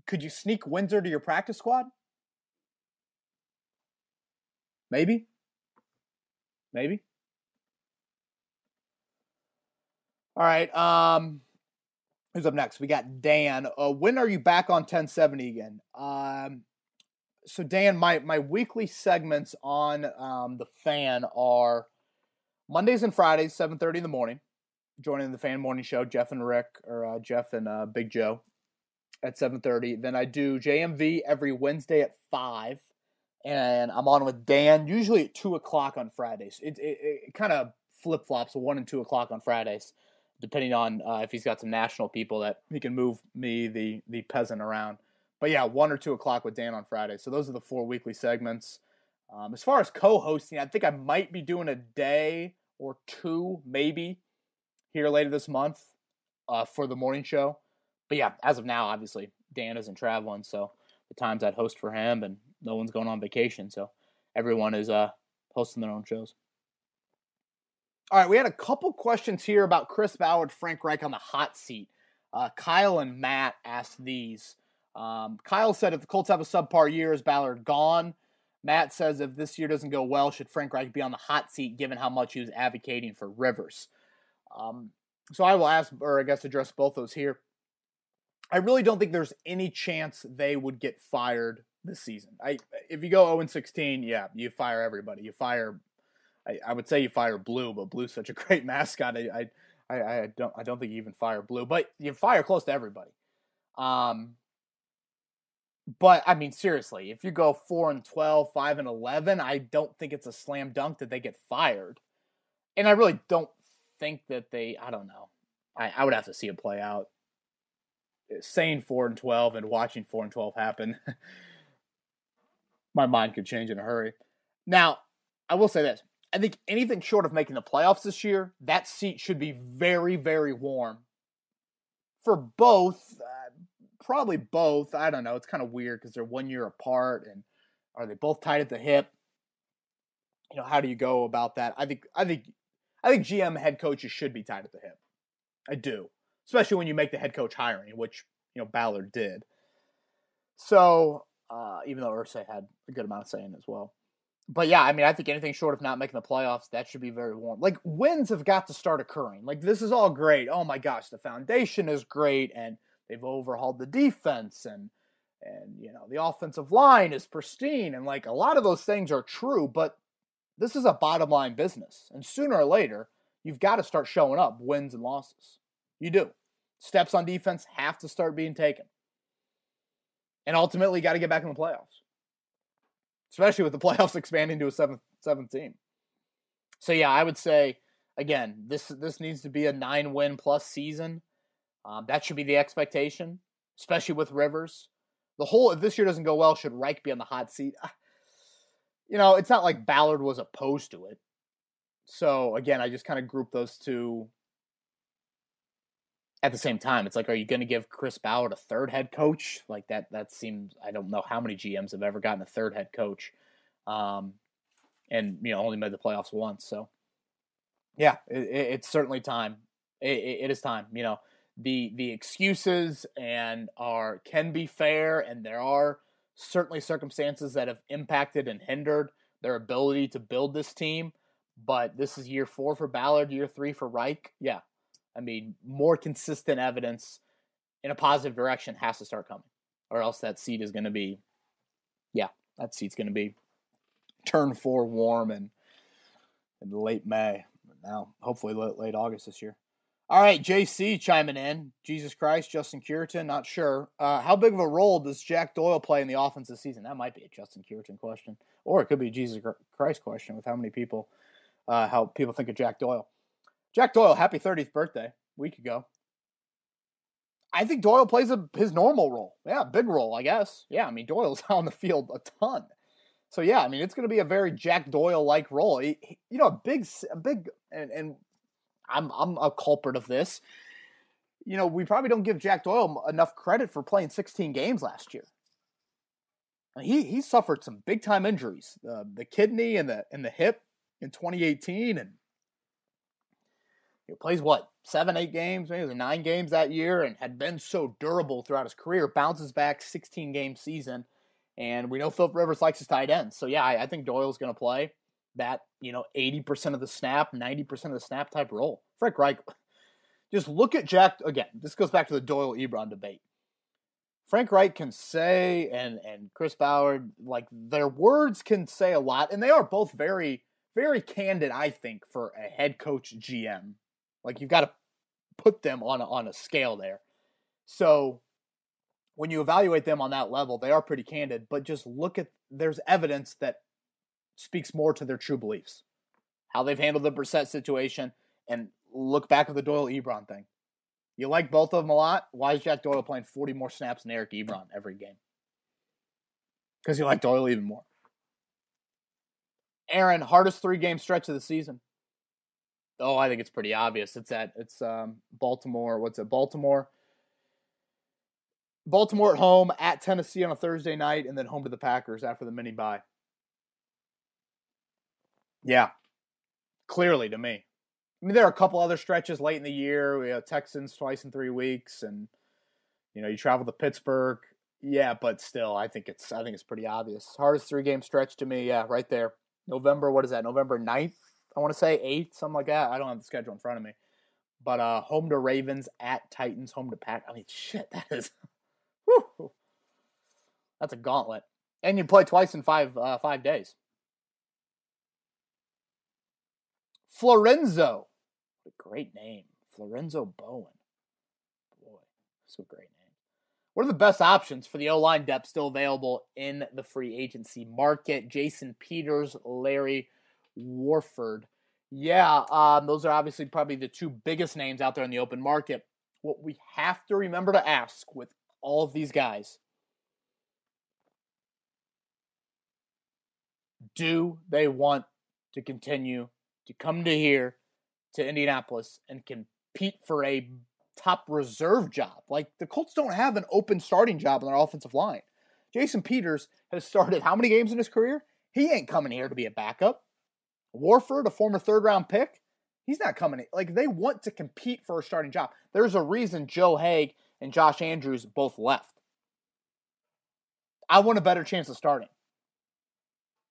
could you sneak Windsor to your practice squad? Maybe. All right. Who's up next? We got Dan. When are you back on 1070 again? So Dan, my weekly segments on the Fan are Mondays and Fridays, 7:30 in the morning. Joining the Fan Morning Show, Jeff and Big Joe at 7:30. Then I do JMV every Wednesday at 5. And I'm on with Dan, usually at 2 o'clock on Fridays. It kind of flip-flops, 1 and 2 o'clock on Fridays, depending on if he's got some national people that he can move me, the peasant, around. But yeah, 1 or 2 o'clock with Dan on Friday. So those are the 4 weekly segments. As far as co-hosting, I think I might be doing a day or 2, maybe, here later this month for the morning show. But yeah, as of now, obviously, Dan isn't traveling, so the times I'd host for him, and no one's going on vacation, so everyone is hosting their own shows. All right, we had a couple questions here about Chris Ballard, Frank Reich on the hot seat. Kyle and Matt asked these. Kyle said if the Colts have a subpar year, is Ballard gone? Matt says if this year doesn't go well, should Frank Reich be on the hot seat given how much he was advocating for Rivers? So I will address both those here. I really don't think there's any chance they would get fired this season. If you go 0-16, yeah, you fire everybody. You fire, I would say you fire Blue, but Blue's such a great mascot. I don't think you even fire Blue, but you fire close to everybody. But I mean, seriously, if you go 4-12, 5-11, I don't think it's a slam dunk that they get fired. And I really don't think that I don't know. I would have to see it play out. Saying 4-12 and watching 4-12 happen, my mind could change in a hurry. Now, I will say this. I think anything short of making the playoffs this year, that seat should be very, very warm. For both, probably both. I don't know. It's kind of weird because they're 1 year apart, and are they both tied at the hip? You know, how do you go about that? I think GM head coaches should be tied at the hip. I do. Especially when you make the head coach hiring, which, Ballard did. So, even though Irsay had a good amount of say in as well. But yeah, I mean, I think anything short of not making the playoffs, that should be very warm. Like, wins have got to start occurring. Like, this is all great. Oh my gosh, the foundation is great, and they've overhauled the defense, and the offensive line is pristine, and like a lot of those things are true, but this is a bottom line business. And sooner or later, you've got to start showing up wins and losses. You do. Steps on defense have to start being taken. And ultimately, you got to get back in the playoffs. Especially with the playoffs expanding to a seventh team. So yeah, I would say, again, this needs to be a 9-win plus season. That should be the expectation, especially with Rivers. If this year doesn't go well, should Reich be on the hot seat? It's not like Ballard was opposed to it. So again, I just kind of group those two at the same time. It's like, are you going to give Chris Ballard a third head coach? Like that seems, I don't know how many GMs have ever gotten a third head coach. And only made the playoffs once. So yeah, it's certainly time. It is time. The excuses can be fair, and there are certainly circumstances that have impacted and hindered their ability to build this team. But this is year 4 for Ballard, year 3 for Reich. Yeah. I mean, more consistent evidence in a positive direction has to start coming, or else that seat is going to be That seat's going to be turn 4 warm in late May. Now, hopefully late August this year. All right, JC chiming in. Jesus Christ, Justin Curitan, not sure. How big of a role does Jack Doyle play in the offense this season? That might be a Justin Curitan question. Or it could be a Jesus Christ question with how people think of Jack Doyle. Jack Doyle, happy 30th birthday a week ago. I think Doyle plays his normal role. Yeah, big role, I guess. Yeah, I mean, Doyle's on the field a ton. So, yeah, I mean, it's going to be a very Jack Doyle-like role. A big, and I'm a culprit of this. We probably don't give Jack Doyle enough credit for playing 16 games last year. He suffered some big-time injuries, the kidney and the hip in 2018, and he plays, 7-8 games, maybe 9 games that year, and had been so durable throughout his career, bounces back 16-game season, and we know Philip Rivers likes his tight ends. So, yeah, I think Doyle's going to play that, 80% of the snap, 90% of the snap type role. Frank Reich, just look at Jack, again, this goes back to the Doyle-Ebron debate. Frank Reich can say, and Chris Ballard, their words can say a lot, and they are both very, very candid, I think, for a head coach GM. You've got to put them on a scale there. So when you evaluate them on that level, they are pretty candid, but just there's evidence that speaks more to their true beliefs. How they've handled the Brissett situation, and look back at the Doyle-Ebron thing. You like both of them a lot. Why is Jack Doyle playing 40 more snaps than Eric Ebron every game? Because you like Doyle even more. Aaron, hardest 3-game stretch of the season. Oh, I think it's pretty obvious. It's Baltimore. What's it? Baltimore at home, at Tennessee on a Thursday night, and then home to the Packers after the mini bye. Yeah, clearly to me. I mean, there are a couple other stretches late in the year. We have Texans twice in 3 weeks, and you travel to Pittsburgh. Yeah, but still, I think it's pretty obvious. Hardest 3-game stretch to me. Yeah, right there. November. What is that? November 9th? I want to say 8th, something like that. I don't have the schedule in front of me. But home to Ravens, at Titans, home to Pack. I mean, shit, that is, whew, that's a gauntlet. And you play twice in 5 days. Florenzo. What a great name. Florenzo Bowen. Boy, that's a great name. What are the best options for the O-line depth still available in the free agency market? Jason Peters, Larry Warford. Yeah, those are obviously probably the 2 biggest names out there in the open market. What we have to remember to ask with all of these guys, do they want to continue to come to here to Indianapolis and compete for a top reserve job? The Colts don't have an open starting job on their offensive line. Jason Peters has started how many games in his career? He ain't coming here to be a backup. Warford, a former 3rd-round pick, he's not coming in. They want to compete for a starting job. There's a reason Joe Haig and Josh Andrews both left. I want a better chance of starting.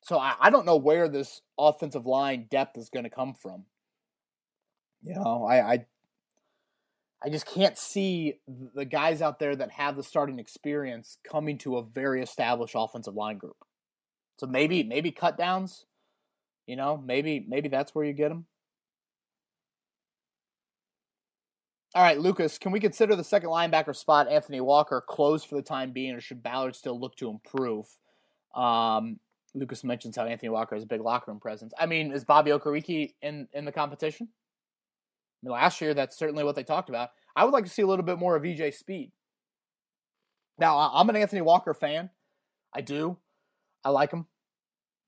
So I don't know where this offensive line depth is going to come from. I just can't see the guys out there that have the starting experience coming to a very established offensive line group. So maybe cut downs. Maybe that's where you get them. All right, Lucas, can we consider the second linebacker spot, Anthony Walker, closed for the time being, or should Ballard still look to improve? Lucas mentions how Anthony Walker has a big locker room presence. I mean, is Bobby Okereke in the competition? I mean, last year, that's certainly what they talked about. I would like to see a little bit more of EJ Speed. Now, I'm an Anthony Walker fan. I do. I like him.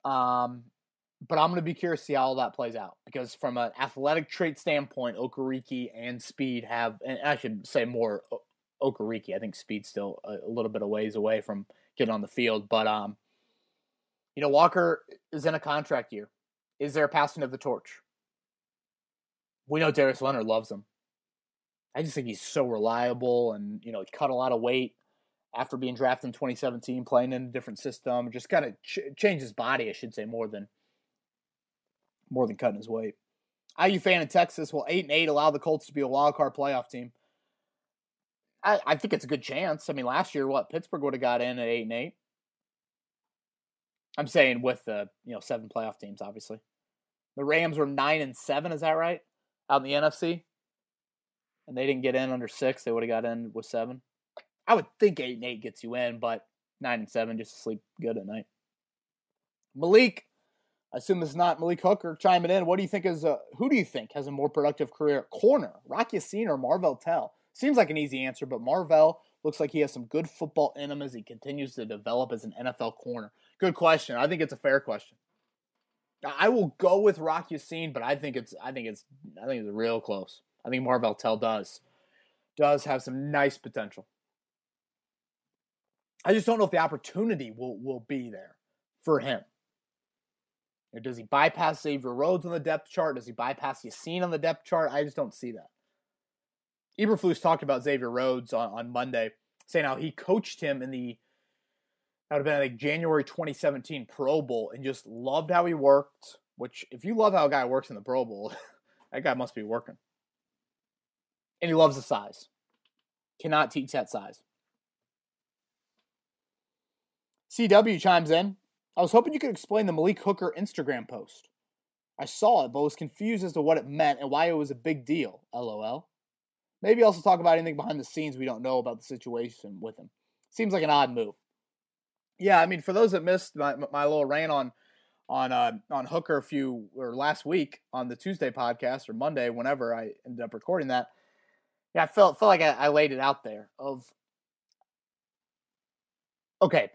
But I'm going to be curious to see how all that plays out. Because from an athletic trait standpoint, Okereke and Speed have, and I should say more Okereke. I think Speed's still a little bit of ways away from getting on the field. But, Walker is in a contract year. Is there a passing of the torch? We know Darius Leonard loves him. I just think he's so reliable and, he cut a lot of weight after being drafted in 2017, playing in a different system. Just kind of changed his body, I should say, more than cutting his weight. IU fan in Texas, will 8-8 allow the Colts to be a wild card playoff team? I think it's a good chance. I mean, last year, Pittsburgh would have got in at 8-8. I'm saying with the 7 playoff teams, obviously. The Rams were 9-7, is that right? Out in the NFC, and they didn't get in under 6. They would have got in with 7. I would think 8-8 gets you in, but 9-7 just to sleep good at night. Malik, I assume this is not Malik Hooker chiming in. What do you think who do you think has a more productive career at corner, Rock Ya-Sin or Marvell Tell? Seems like an easy answer, but Marvell looks like he has some good football in him as he continues to develop as an NFL corner. Good question. I think it's a fair question. I will go with Rock Ya-Sin, but I think it's real close. I think Marvell Tell does have some nice potential. I just don't know if the opportunity will be there for him. Does he bypass Xavier Rhodes on the depth chart? Does he bypass Ya-Sin on the depth chart? I just don't see that. Eberflus talked about Xavier Rhodes on Monday, saying how he coached him in that would have been like January 2017 Pro Bowl and just loved how he worked, which if you love how a guy works in the Pro Bowl, that guy must be working. And he loves the size. Cannot teach that size. CW chimes in. I was hoping you could explain the Malik Hooker Instagram post. I saw it, but was confused as to what it meant and why it was a big deal. LOL. Maybe also talk about anything behind the scenes we don't know about the situation with him. Seems like an odd move. Yeah, I mean, for those that missed my little rant on Hooker last week on the Tuesday podcast or Monday, whenever I ended up recording that, yeah, I felt like I laid it out there. Okay,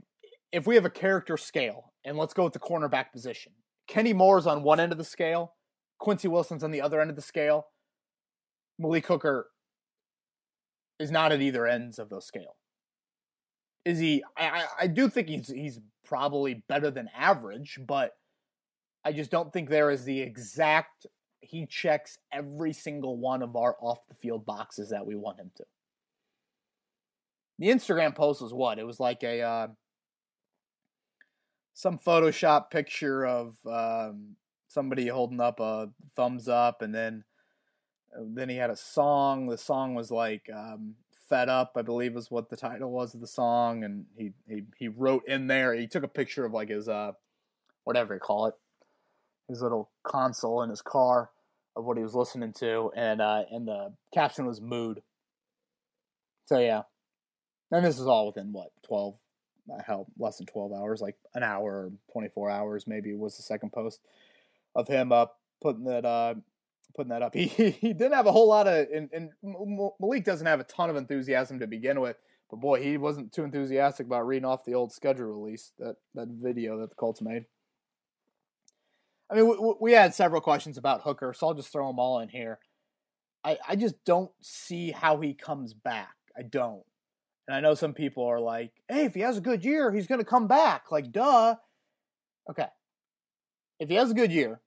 if we have a character scale, and let's go with the cornerback position. Kenny Moore's on one end of the scale. Quincy Wilson's on the other end of the scale. Malik Hooker is not at either ends of the scale. Is he? I do think he's probably better than average, but I just don't think there is the exact. He checks every single one of our off-the-field boxes that we want him to. The Instagram post was what? It was like some Photoshop picture of somebody holding up a thumbs up, and then he had a song. The song was like "Fed Up," I believe is what the title was of the song, and he wrote in there. He took a picture of like his whatever you call it, his little console in his car of what he was listening to, and the caption was "Mood." So yeah, and this is all within what 12. Less than 12 hours, like an hour or 24 hours maybe was the second post of him putting that up. He didn't have a whole lot of, and Malik doesn't have a ton of enthusiasm to begin with, but boy, he wasn't too enthusiastic about reading off the old schedule release, that video that the Colts made. I mean, we had several questions about Hooker, so I'll just throw them all in here. I just don't see how he comes back. I don't. And I know some people are like, hey, if he has a good year, he's going to come back. Like, duh. Okay. If he has a good year,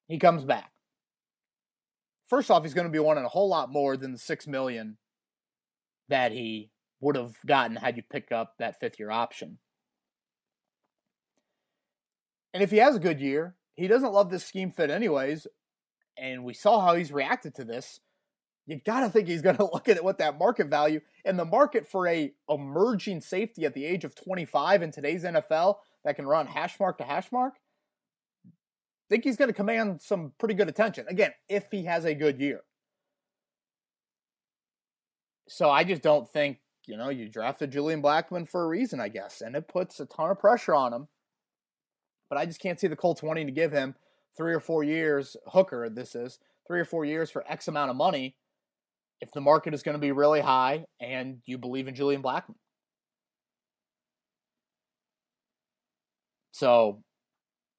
he comes back. First off, he's going to be wanting a whole lot more than the $6 million that he would have gotten had you pick up that fifth-year option. And if he has a good year, he doesn't love this scheme fit anyways, and we saw how he's reacted to this. You got to think he's going to look at it with that market value. And the market for a emerging safety at the age of 25 in today's NFL that can run hash mark to hash mark, I think he's going to command some pretty good attention. Again, if he has a good year. So I just don't think, you drafted Julian Blackmon for a reason, I guess. And it puts a ton of pressure on him. But I just can't see the Colts wanting to give him 3 or 4 years, Hooker this is, 3 or 4 years for X amount of money, if the market is going to be really high and you believe in Julian Blackmon. So,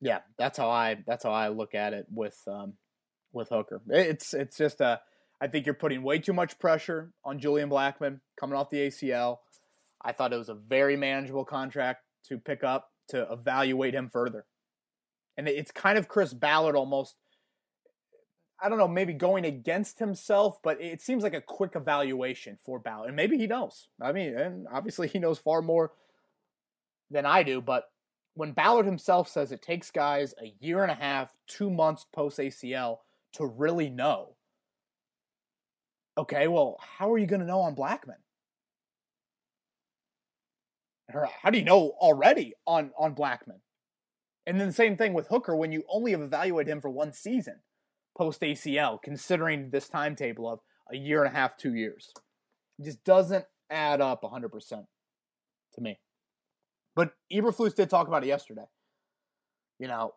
yeah, that's how I look at it with Hooker. It's just I think you're putting way too much pressure on Julian Blackmon coming off the ACL. I thought it was a very manageable contract to pick up to evaluate him further. And it's kind of Chris Ballard almost, I don't know, maybe going against himself, but it seems like a quick evaluation for Ballard. And maybe he knows. I mean, and obviously he knows far more than I do, but when Ballard himself says it takes guys a year and a half, 2 months post-ACL to really know, okay, well, how are you going to know on Blackmon? How do you know already on Blackman? And then the same thing with Hooker when you only have evaluated him for one season post ACL, considering this timetable of a year and a half, 2 years. It just doesn't add up 100% to me. But Eberflus did talk about it yesterday. The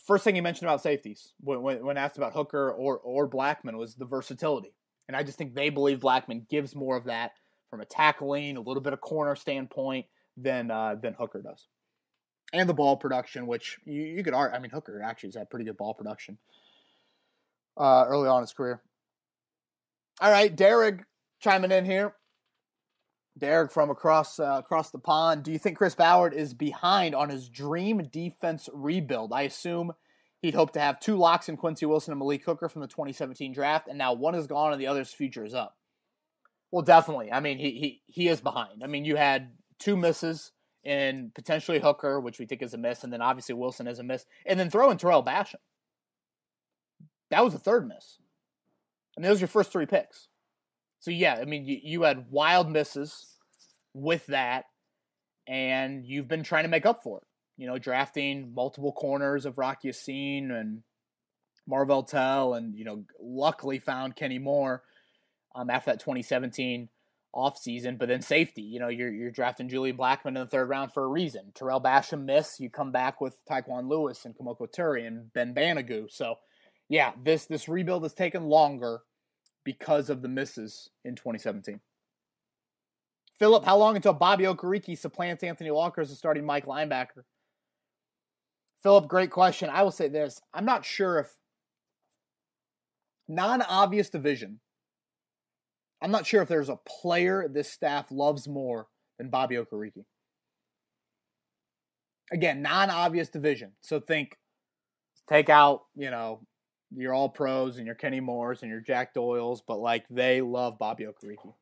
first thing he mentioned about safeties when asked about Hooker or Blackman was the versatility. And I just think they believe Blackman gives more of that from a tackling, a little bit of corner standpoint than Hooker does. And the ball production, which you could argue. I mean, Hooker actually has had pretty good ball production early on in his career. All right, Derek chiming in here. Derek from across the pond. Do you think Chris Ballard is behind on his dream defense rebuild? I assume he'd hope to have 2 locks in Quincy Wilson and Malik Hooker from the 2017 draft, and now one is gone and the other's future is up. Well, definitely. I mean, he is behind. I mean, you had 2 misses in potentially Hooker, which we think is a miss, and then obviously Wilson is a miss, and then throw in Terrell Basham. That was a 3rd miss. And those are your first 3 picks. So, yeah, I mean, you had wild misses with that, and you've been trying to make up for it. Drafting multiple corners of Rocky Yassin and Marvell Tell, and, luckily found Kenny Moore after that 2017 offseason. But then safety, you're drafting Julian Blackman in the 3rd round for a reason. Terrell Basham miss, you come back with Tyquan Lewis and Kamoko Turi and Ben Banogu. So, yeah, this rebuild has taken longer because of the misses in 2017. Philip, how long until Bobby Okereke supplants Anthony Walker as a starting Mike linebacker? Philip, great question. I will say this. I'm not sure if non-obvious division, I'm not sure if there's a player this staff loves more than Bobby Okereke. Again, non-obvious division. So take out, your all-pros and your Kenny Moores and your Jack Doyles, but, they love Bobby Okereke.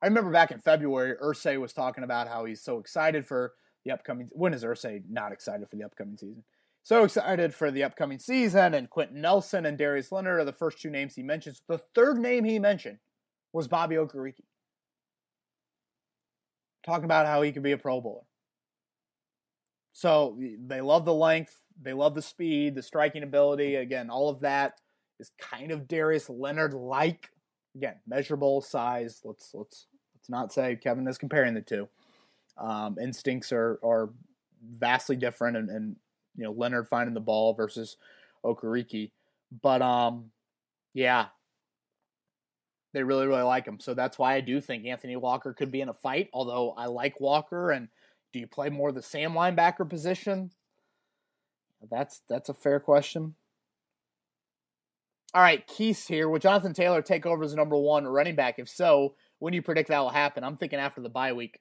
I remember back in February, Irsay was talking about how he's so excited for the upcoming – when is Irsay not excited for the upcoming season? So excited for the upcoming season, and Quentin Nelson and Darius Leonard are the first 2 names he mentions. The 3rd name he mentioned was Bobby Okereke. Talking about how he could be a Pro Bowler. So they love the length. They love the speed, the striking ability. Again, all of that is kind of Darius Leonard-like. Again, measurable size. Let's not say Kevin is comparing the 2. Instincts are vastly different, and Leonard finding the ball versus Okereke. But yeah, they really, really like him. So that's why I do think Anthony Walker could be in a fight. Although I like Walker, and do you play more the Sam linebacker position? That's a fair question. All right, Keith here. Will Jonathan Taylor take over as number 1 running back? If so, when do you predict that will happen? I'm thinking after the bye week.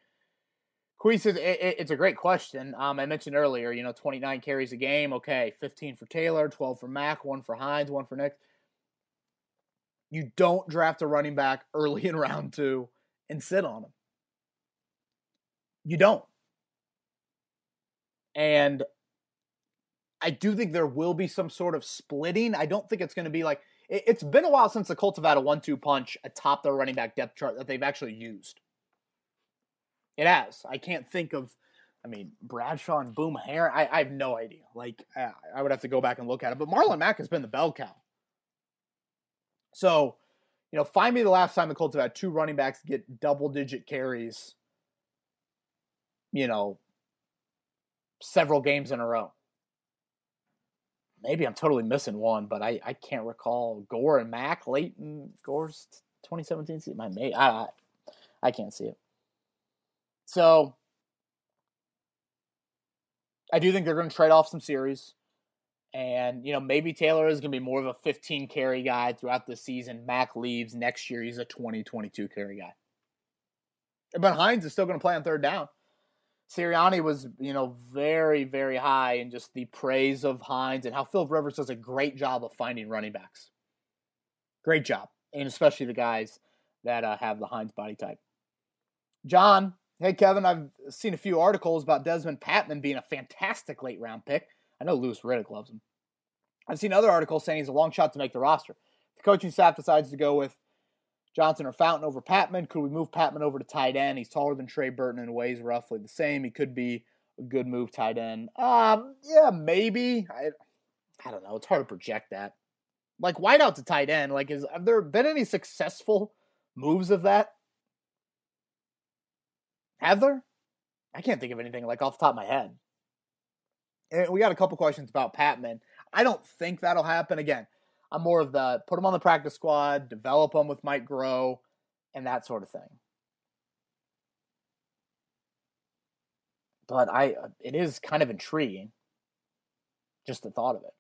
Queen says it's a great question. I mentioned earlier, 29 carries a game. Okay, 15 for Taylor, 12 for Mack, 1 for Hines, 1 for Nick. You don't draft a running back early in round 2 and sit on him. You don't. And I do think there will be some sort of splitting. I don't think it's going to be like – it's been a while since the Colts have had a 1-2 punch atop their running back depth chart that they've actually used. It has. I can't think of Bradshaw and Boom Hare. I have no idea. I would have to go back and look at it. But Marlon Mack has been the bell cow. So, find me the last time the Colts have had 2 running backs get double-digit carries, several games in a row. Maybe I'm totally missing one, but I can't recall Gore and Mack late in Gore's 2017 season. I can't see it. So I do think they're going to trade off some series. And, maybe Taylor is going to be more of a 15 carry guy throughout the season. Mack leaves next year. He's a 22 carry guy. But Hines is still going to play on 3rd down. Sirianni was, very, very high in just the praise of Hines and how Philip Rivers does a great job of finding running backs. Great job. And especially the guys that have the Hines body type. John, hey, Kevin, I've seen a few articles about Desmond Patman being a fantastic late-round pick. I know Louis Riddick loves him. I've seen other articles saying he's a long shot to make the roster. The coaching staff decides to go with Johnson or Fountain over Patman. Could we move Patman over to tight end? He's taller than Trey Burton and weighs roughly the same. He could be a good move tight end. Yeah, maybe. I don't know. It's hard to project that. Like, wideout to tight end. Like, have there been any successful moves of that? Have there? I can't think of anything like off the top of my head. And we got a couple questions about Patman. I don't think that'll happen. Again, I'm more of the put him on the practice squad, develop him with Mike Groh, and that sort of thing. But it is kind of intriguing, just the thought of it.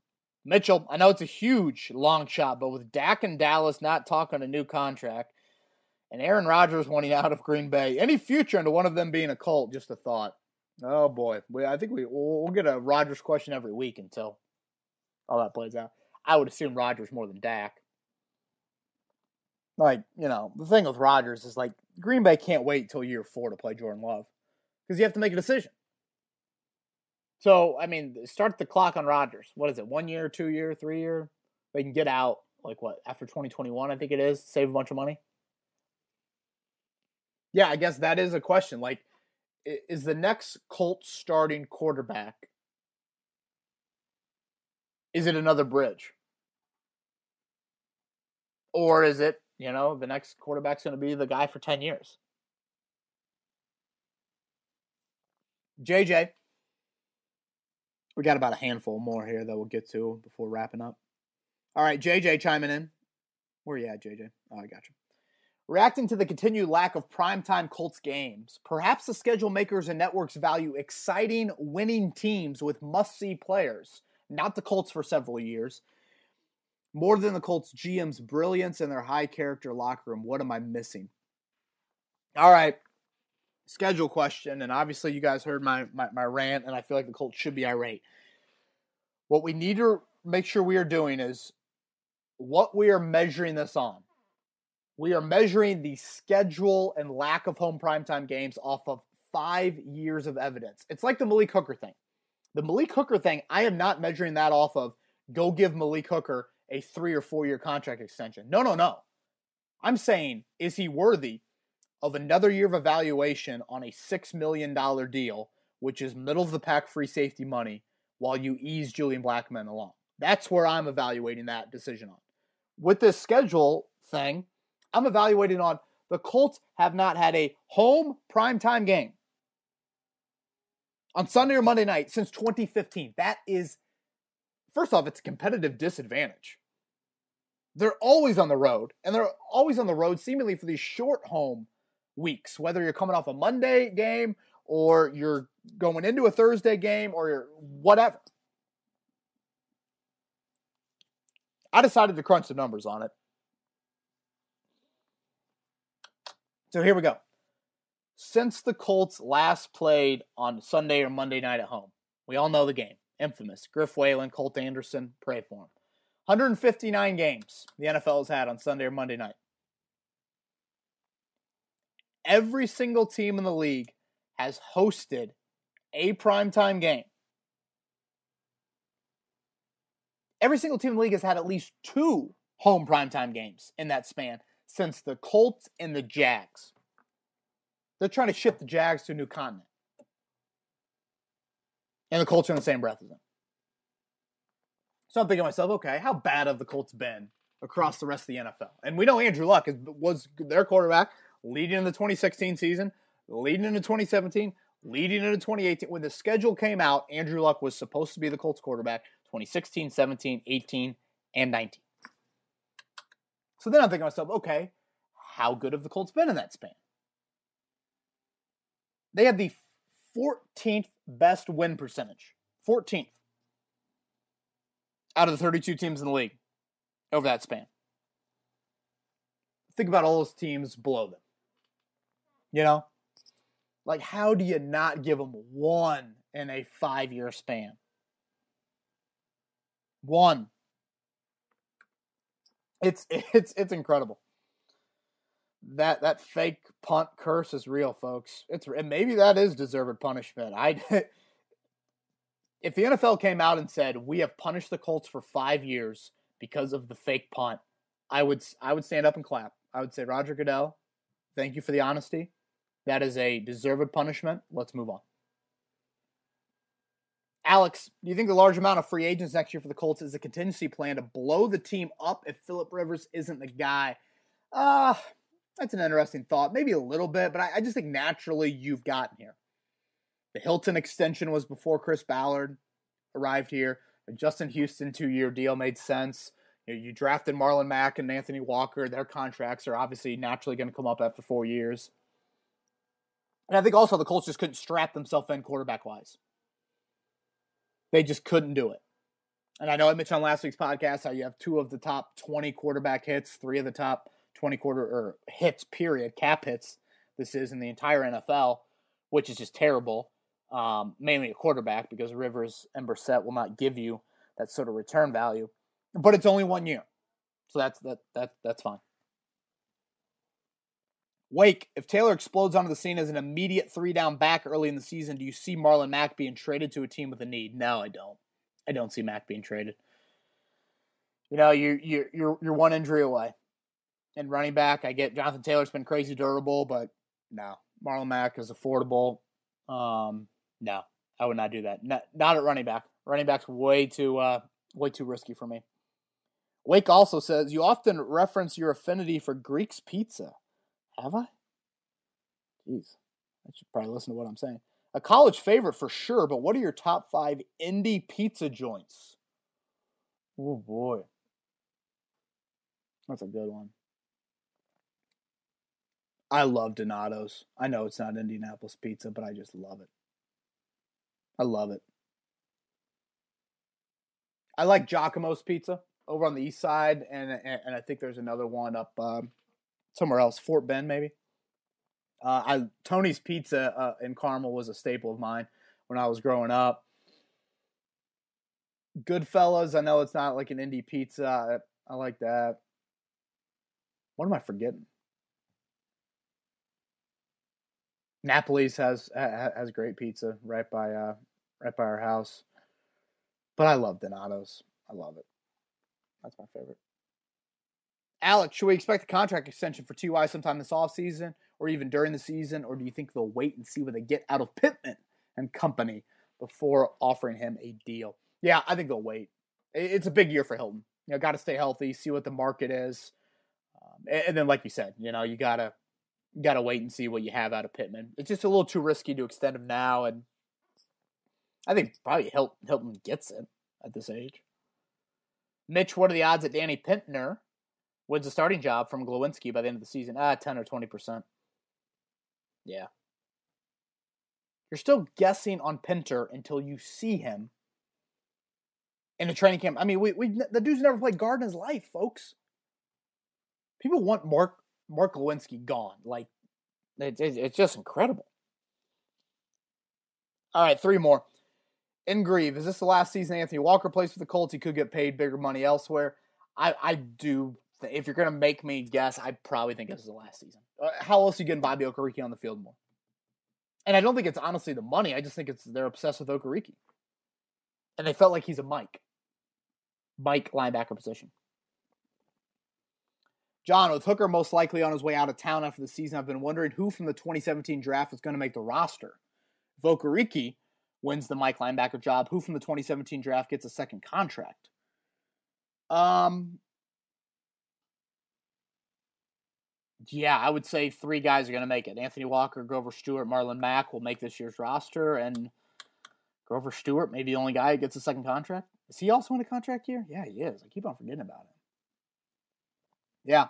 Mitchell, I know it's a huge long shot, but with Dak and Dallas not talking a new contract, and Aaron Rodgers wanting out of Green Bay, any future into one of them being a Colt, just a thought. Oh, boy. I think we'll get a Rodgers question every week until all that plays out. I would assume Rodgers more than Dak. Like, the thing with Rodgers is, like, Green Bay can't wait till year 4 to play Jordan Love because you have to make a decision. So, I mean, start the clock on Rodgers. What is it, 1 year, 2 year, 3 year? They can get out, like, what, after 2021, I think it is, save a bunch of money? Yeah, I guess that is a question. Like, is the next Colts starting quarterback, is it another Bridge? Or is it, the next quarterback's going to be the guy for 10 years? JJ. We got about a handful more here that we'll get to before wrapping up. All right, JJ chiming in. Where you at, JJ? Oh, I got you. Reacting to the continued lack of primetime Colts games, perhaps the schedule makers and networks value exciting, winning teams with must-see players, not the Colts for several years, more than the Colts GM's brilliance and their high-character locker room. What am I missing? All right, schedule question, and obviously you guys heard my rant, and I feel like the Colts should be irate. What we need to make sure we are doing is what we are measuring this on. We are measuring the schedule and lack of home primetime games off of 5 years of evidence. It's like the Malik Hooker thing. The Malik Hooker thing, I am not measuring that off of go give Malik Hooker a 3 or 4 year contract extension. No. I'm saying, is he worthy of another year of evaluation on a $6 million deal, which is middle of the pack free safety money, while you ease Julian Blackmon along? That's where I'm evaluating that decision on. With this schedule thing, I'm evaluating on the Colts have not had a home primetime game on Sunday or Monday night since 2015. That is, first off, it's a competitive disadvantage. They're always on the road, and they're always on the road seemingly for these short home weeks, whether you're coming off a Monday game or you're going into a Thursday game or you're whatever. I decided to crunch the numbers on it. So here we go. Since the Colts last played on Sunday or Monday night at home, we all know the game. Infamous. Griff Whalen, Colt Anderson, pray for him. 159 games the NFL has had on Sunday or Monday night. Every single team in the league has hosted a primetime game. Every single team in the league has had at least 2 home primetime games in that span since the Colts and the Jags. They're trying to ship the Jags to a new continent. And the Colts are in the same breath as them. So I'm thinking to myself, okay, how bad have the Colts been across the rest of the NFL? And we know Andrew Luck was their quarterback leading in the 2016 season, leading into 2017, leading into 2018. When the schedule came out, Andrew Luck was supposed to be the Colts quarterback 2016, 17, 18, and 19. So then I'm thinking to myself, okay, how good have the Colts been in that span? They had the 14th best win percentage. 14th. Out of the 32 teams in the league over that span. Think about all those teams below them. Like, how do you not give them 1 in a 5-year span? 1. It's incredible. That fake punt curse is real, folks. And maybe that is deserved punishment. If the NFL came out and said we have punished the Colts for 5 years because of the fake punt, I would stand up and clap. I would say Roger Goodell, thank you for the honesty. That is a deserved punishment. Let's move on. Alex, do you think the large amount of free agents next year for the Colts is a contingency plan to blow the team up if Phillip Rivers isn't the guy? That's an interesting thought. Maybe a little bit, but I just think naturally you've gotten here. The Hilton extension was before Chris Ballard arrived here. The Justin Houston 2-year deal made sense. You drafted Marlon Mack and Anthony Walker. Their contracts are obviously naturally going to come up after 4 years. And I think also the Colts just couldn't strap themselves in quarterback-wise. They just couldn't do it. And I know I mentioned on last week's podcast how you have 2 of the top 20 quarterback hits, 3 of the top 20 hits, period, cap hits this is in the entire NFL, which is just terrible. Mainly a quarterback because Rivers and Brissett will not give you that sort of return value. But it's only 1 year. So that's fine. Wake, if Taylor explodes onto the scene as an immediate 3-down back early in the season, do you see Marlon Mack being traded to a team with a need? No, I don't. I don't see Mack being traded. You're 1 injury away. And running back, I get Jonathan Taylor's been crazy durable, but no. Marlon Mack is affordable. No, I would not do that. Not at running back. Running back's way too risky for me. Wake also says, you often reference your affinity for Greek's Pizza. Have I? Jeez. I should probably listen to what I'm saying. A college favorite for sure, but what are your top 5 indie pizza joints? Oh, boy. That's a good one. I love Donato's. I know it's not Indianapolis pizza, but I just love it. I love it. I like Giacomo's Pizza over on the east side, and I think there's another one up somewhere else, Fort Bend maybe. Tony's Pizza in Carmel was a staple of mine when I was growing up. Goodfellas, I know it's not like an indie pizza. I like that. What am I forgetting? Napoli's has great pizza right by our house. But I love Donato's. I love it. That's my favorite. Alex, should we expect a contract extension for T.Y. sometime this offseason or even during the season, or do you think they'll wait and see what they get out of Pittman and company before offering him a deal? Yeah, I think they'll wait. It's a big year for Hilton. Got to stay healthy, see what the market is. And then, like you said, you got to wait and see what you have out of Pittman. It's just a little too risky to extend him now, and I think probably Hilton gets it at this age. Mitch, what are the odds that Danny Pintner wins a starting job from Glowinski by the end of the season? 10 or 20%. Yeah. You're still guessing on Pinter until you see him in a training camp. I mean, the dude's never played guard in his life, folks. People want Mark Glowinski gone. Like, it's just incredible. All right, 3 more. Ingrieve, is this the last season Anthony Walker plays for the Colts? He could get paid bigger money elsewhere. I do. If you're going to make me guess, I probably think this is the last season. How else are you getting Bobby Okereke on the field more? And I don't think it's honestly the money. I just think they're obsessed with Okereke. And they felt like he's a Mike linebacker position. John, with Hooker most likely on his way out of town after the season, I've been wondering who from the 2017 draft is going to make the roster. If Okereke wins the Mike linebacker job, who from the 2017 draft gets a second contract? Yeah, I would say 3 guys are going to make it. Anthony Walker, Grover Stewart, Marlon Mack will make this year's roster, and Grover Stewart may be the only guy who gets a second contract. Is he also in a contract year? Yeah, he is. I keep on forgetting about him. Yeah.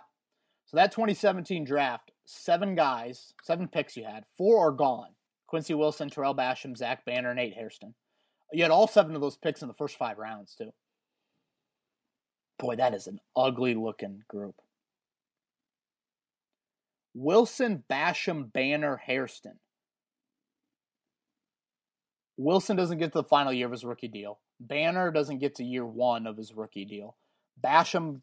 So that 2017 draft, 7 picks you had. 4 are gone. Quincy Wilson, Terrell Basham, Zach Banner, Nate Hairston. You had all 7 of those picks in the first 5 rounds, too. Boy, that is an ugly-looking group. Wilson, Basham, Banner, Hairston. Wilson doesn't get to the final year of his rookie deal. Banner doesn't get to year 1 of his rookie deal. Basham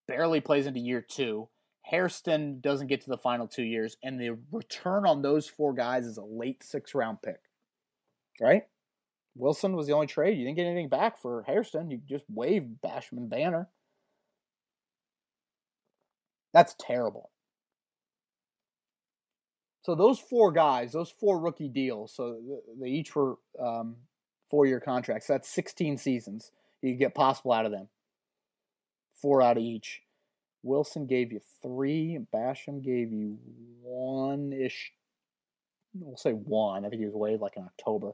barely plays into year 2. Hairston doesn't get to the final 2 years. And the return on those 4 guys is a late 6th-round pick. Right? Wilson was the only trade. You didn't get anything back for Hairston. You just waived Basham and Banner. That's terrible. So those 4 guys, those 4 rookie deals, so they each were 4-year contracts. That's 16 seasons you get possible out of them. 4 out of each. Wilson gave you 3. Basham gave you 1-ish. We'll say 1. I think he was waived like in October.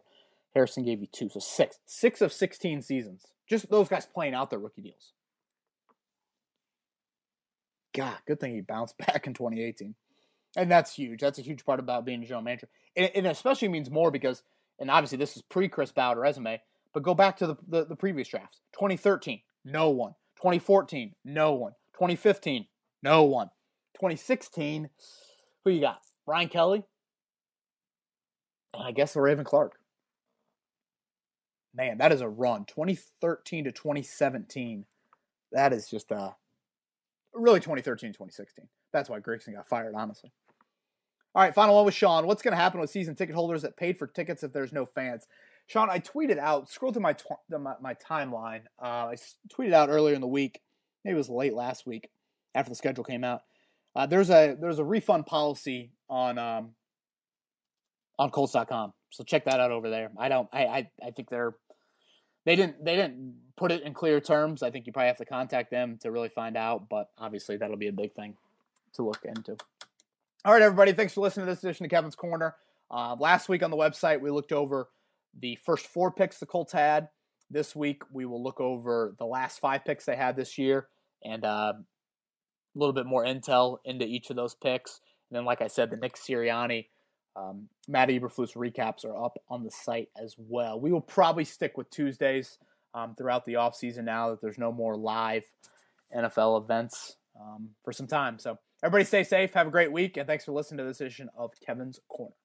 Harrison gave you 2. So 6. 6 of 16 seasons. Just those guys playing out their rookie deals. God, good thing he bounced back in 2018. And that's huge. That's a huge part about being a general manager. And it especially means more because, and obviously this is pre-Chris Ballard resume, but go back to the previous drafts. 2013, no one. 2014, no one. 2015, no one. 2016, who you got? Brian Kelly? And I guess the Raven Clark. Man, that is a run. 2013 to 2017. That is just really 2013 to 2016. That's why Grigson got fired, honestly. All right, final one with Sean. What's going to happen with season ticket holders that paid for tickets if there's no fans? Sean, I tweeted out, scroll through my timeline. I tweeted out earlier in the week, maybe it was late last week after the schedule came out. There's a refund policy on Colts.com. So check that out over there. I think they didn't put it in clear terms. I think you probably have to contact them to really find out, but obviously that'll be a big thing to look into. All right, everybody, thanks for listening to this edition of Kevin's Corner. Last week on the website, we looked over the first 4 picks the Colts had. This week, we will look over the last 5 picks they had this year and a little bit more intel into each of those picks. And then, like I said, the Nick Sirianni, Matt Eberflus recaps are up on the site as well. We will probably stick with Tuesdays throughout the offseason now that there's no more live NFL events for some time. So everybody stay safe, have a great week, and thanks for listening to this edition of Kevin's Corner.